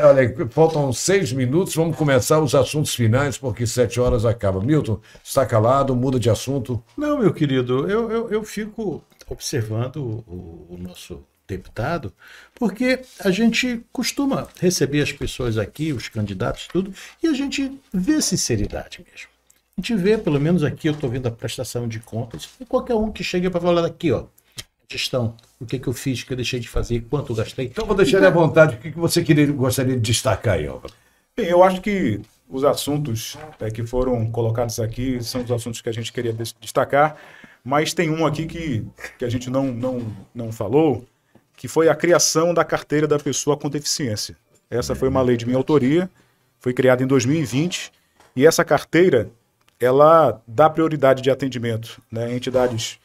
Olha, faltam 6 minutos, vamos começar os assuntos finais, porque 7 horas acaba. Milton, está calado, muda de assunto. Não, meu querido, eu fico observando o nosso deputado, porque a gente costuma receber as pessoas aqui, os candidatos, tudo, e a gente vê sinceridade mesmo. A gente vê, pelo menos aqui, eu estou vendo a prestação de contas, e qualquer um que chega para falar daqui, ó, gestão, o que eu fiz, o que eu deixei de fazer, quanto eu gastei. Então vou deixar ele à vontade, o que você gostaria de destacar aí, Álvaro? Bem, eu acho que os assuntos que foram colocados aqui são os assuntos que a gente queria destacar, mas tem um aqui que a gente não falou, que foi a criação da carteira da pessoa com deficiência. Essa foi uma lei de minha autoria, foi criada em 2020, e essa carteira, ela dá prioridade de atendimento, né, em entidades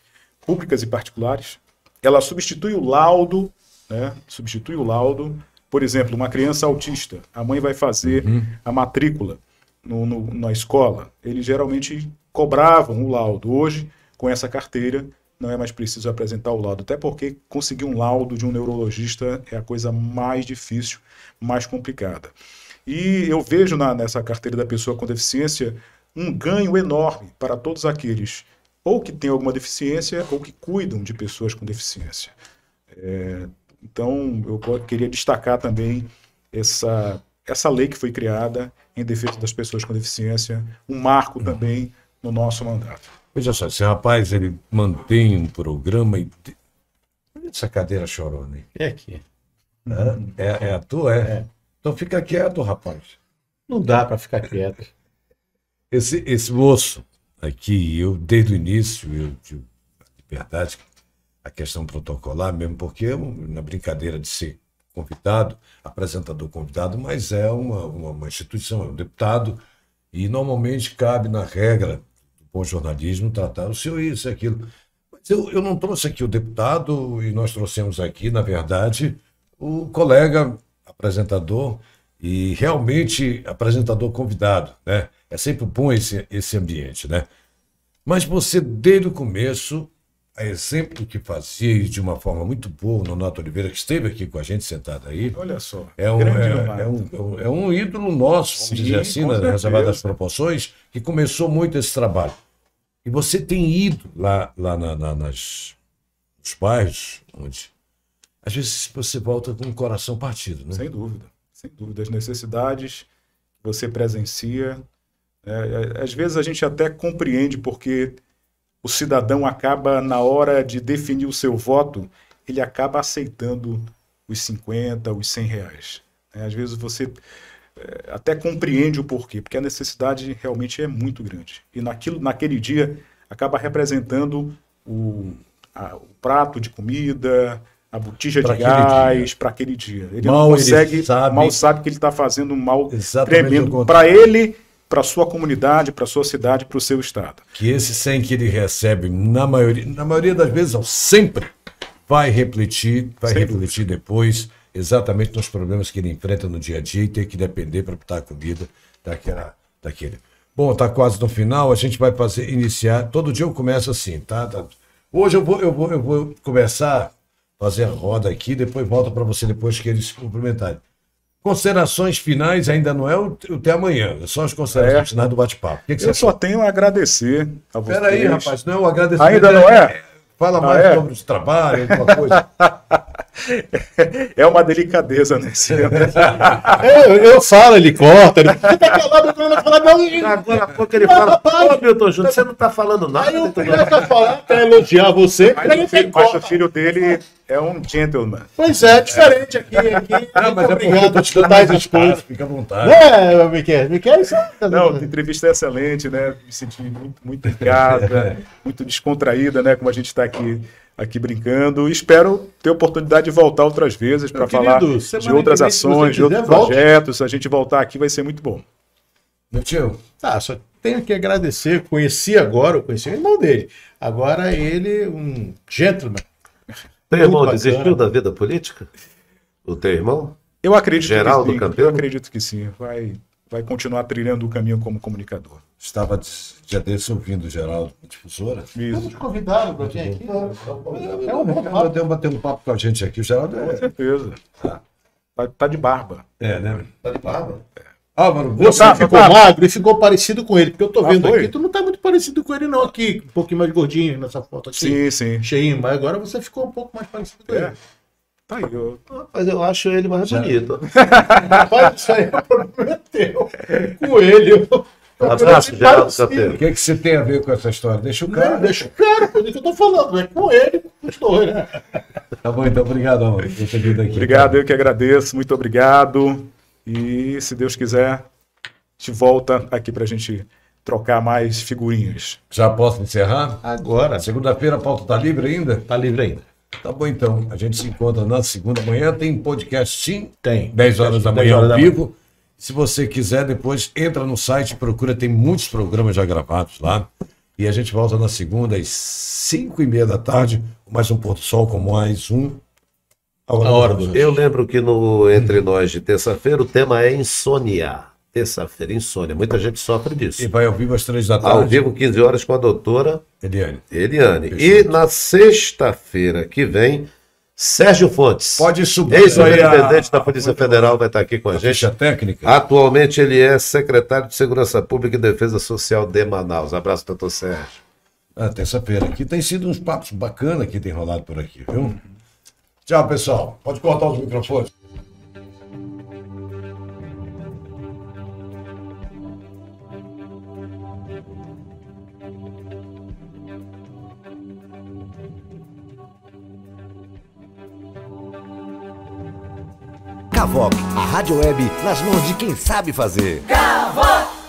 públicas e particulares. Ela substitui o laudo, né? Substitui o laudo. Por exemplo, uma criança autista, a mãe vai fazer a matrícula na escola. Eles geralmente cobravam o laudo. Hoje, com essa carteira, não é mais preciso apresentar o laudo. Até porque conseguir um laudo de um neurologista é a coisa mais difícil, mais complicada. E eu vejo nessa carteira da pessoa com deficiência um ganho enorme para todos aqueles ou que têm alguma deficiência, ou que cuidam de pessoas com deficiência. Então, eu queria destacar também essa lei que foi criada em defesa das pessoas com deficiência, um marco também no nosso mandato. Veja só, esse rapaz, ele mantém um programa e... Olha essa cadeira chorona aí. É aqui. É a tua, é? Então fica quieto, rapaz. Não dá para ficar quieto. Esse moço aqui, eu desde o início, verdade, a questão protocolar mesmo, porque na brincadeira de ser convidado, apresentador convidado, mas é uma instituição, é um deputado, e normalmente cabe na regra do bom jornalismo tratar o senhor isso e aquilo. Mas eu não trouxe aqui o deputado, e nós trouxemos aqui, na verdade, o colega apresentador, e realmente apresentador convidado, né? É sempre bom esse ambiente, né? Mas você, desde o começo, a exemplo que fazia e de uma forma muito boa, o Nonato Oliveira, que esteve aqui com a gente sentado aí. Olha só, é um ídolo nosso, vamos dizer assim, nas reservadas proporções, que começou muito esse trabalho. E você tem ido lá nos bairros, onde às vezes você volta com o coração partido, né? Sem dúvida. As necessidades que você presencia. Às vezes a gente até compreende porque o cidadão acaba, na hora de definir o seu voto, ele acaba aceitando os 50, os 100 reais. Às vezes você até compreende o porquê, porque a necessidade realmente é muito grande. E naquele dia acaba representando o prato de comida, a botija de gás para aquele dia. Ele não consegue, mal sabe que ele está fazendo um mal tremendo para ele, para a sua comunidade, para a sua cidade, para o seu estado. Que esse 100 que ele recebe, na maioria das vezes, não, sempre vai refletir depois exatamente nos problemas que ele enfrenta no dia a dia e ter que depender para botar a comida daquele. Bom, está quase no final, a gente vai iniciar, todo dia eu começo assim, tá? Hoje eu vou começar a fazer a roda aqui, depois volto para você depois que eles se cumprimentarem. Considerações finais ainda não é o até amanhã, é só as considerações finais do bate-papo. Eu só tenho a agradecer a vocês. Espera aí, rapaz, não é o agradecimento. Ainda não é? Fala mais sobre os trabalhos, alguma coisa. É uma delicadeza, né? Eu falo, ele corta, ele fica calado, quando eu falo, não. Agora há pouco ele fala, ô Milton Júnior, você não tá falando nada. Aí eu começo a falar, pra elogiar você, Mas o filho dele é um gentleman. Pois é, diferente aqui. Não, mas é porque eu tô te dando mais espaço, fica à vontade. Miquel, isso Não, a entrevista é excelente, né? Me senti muito em casa, muito descontraída, né? Como a gente está aqui brincando. Espero ter oportunidade de voltar outras vezes para falar de outras ações, de outros projetos. Se a gente voltar aqui vai ser muito bom. Meu tio. Tá, só tenho que agradecer. Conheci o irmão dele. Agora ele, um gentleman. Teu irmão desistiu da vida política? O teu irmão? Eu acredito Geraldo que sim. Campelo? Eu acredito que sim. Vai continuar trilhando o caminho como comunicador. Estava já desse ouvindo o Geraldo, difusora. Estamos convidados para vir aqui. Deu batendo um papo com a gente aqui. O Geraldo Com certeza. Tá de barba. né? Tá de barba? Álvaro, Você ficou magro e ficou parecido com ele, porque eu tô vendo foi? aqui, tu não tá muito parecido com ele não aqui, um pouquinho mais gordinho nessa foto aqui. Sim. Cheinho, mas agora você ficou um pouco mais parecido com ele. Tá aí, Mas eu acho ele mais bonito. Rapaz, isso aí é problema teu. Com ele. Um abraço, Geraldo Campelo. o que você tem a ver com essa história? Deixa o cara. Deixa o cara, por isso que eu tô falando, é com ele, com os dois, né? Tá bom, então, obrigado, Álvaro, por ter vindo aqui. Obrigado, eu que agradeço. Muito obrigado. E se Deus quiser, a gente volta aqui pra gente trocar mais figurinhas. Já posso encerrar? Agora. Segunda-feira a pauta tá livre ainda? Tá livre ainda. Tá bom, então. A gente se encontra na segunda manhã. Tem podcast, sim. Tem. 10 horas da 10 manhã horas ao da vivo. Se você quiser, depois entra no site, procura. Tem muitos programas já gravados lá. E a gente volta na segunda às 5h30 da tarde. Mais um Pôr do Sol com mais um. A hora do Eu lembro que no Entre Nós de terça-feira o tema é insônia. Terça-feira, insônia. Muita gente sofre disso. E vai ao vivo às 3 da tarde. Ao vivo, 15 horas, com a doutora Eliane. Eliane. E na sexta-feira que vem, Sérgio Fontes, Pode subir. ex-superintendente da Polícia Federal, vai estar aqui com a gente. Ficha técnica. Atualmente ele é secretário de Segurança Pública e Defesa Social de Manaus. Abraço, doutor Sérgio. Terça-feira. Aqui tem sido uns papos bacanas que tem rolado por aqui, viu? Tchau, pessoal. Pode cortar os microfones. Cavoc, a rádio web nas mãos de quem sabe fazer. Cavoc!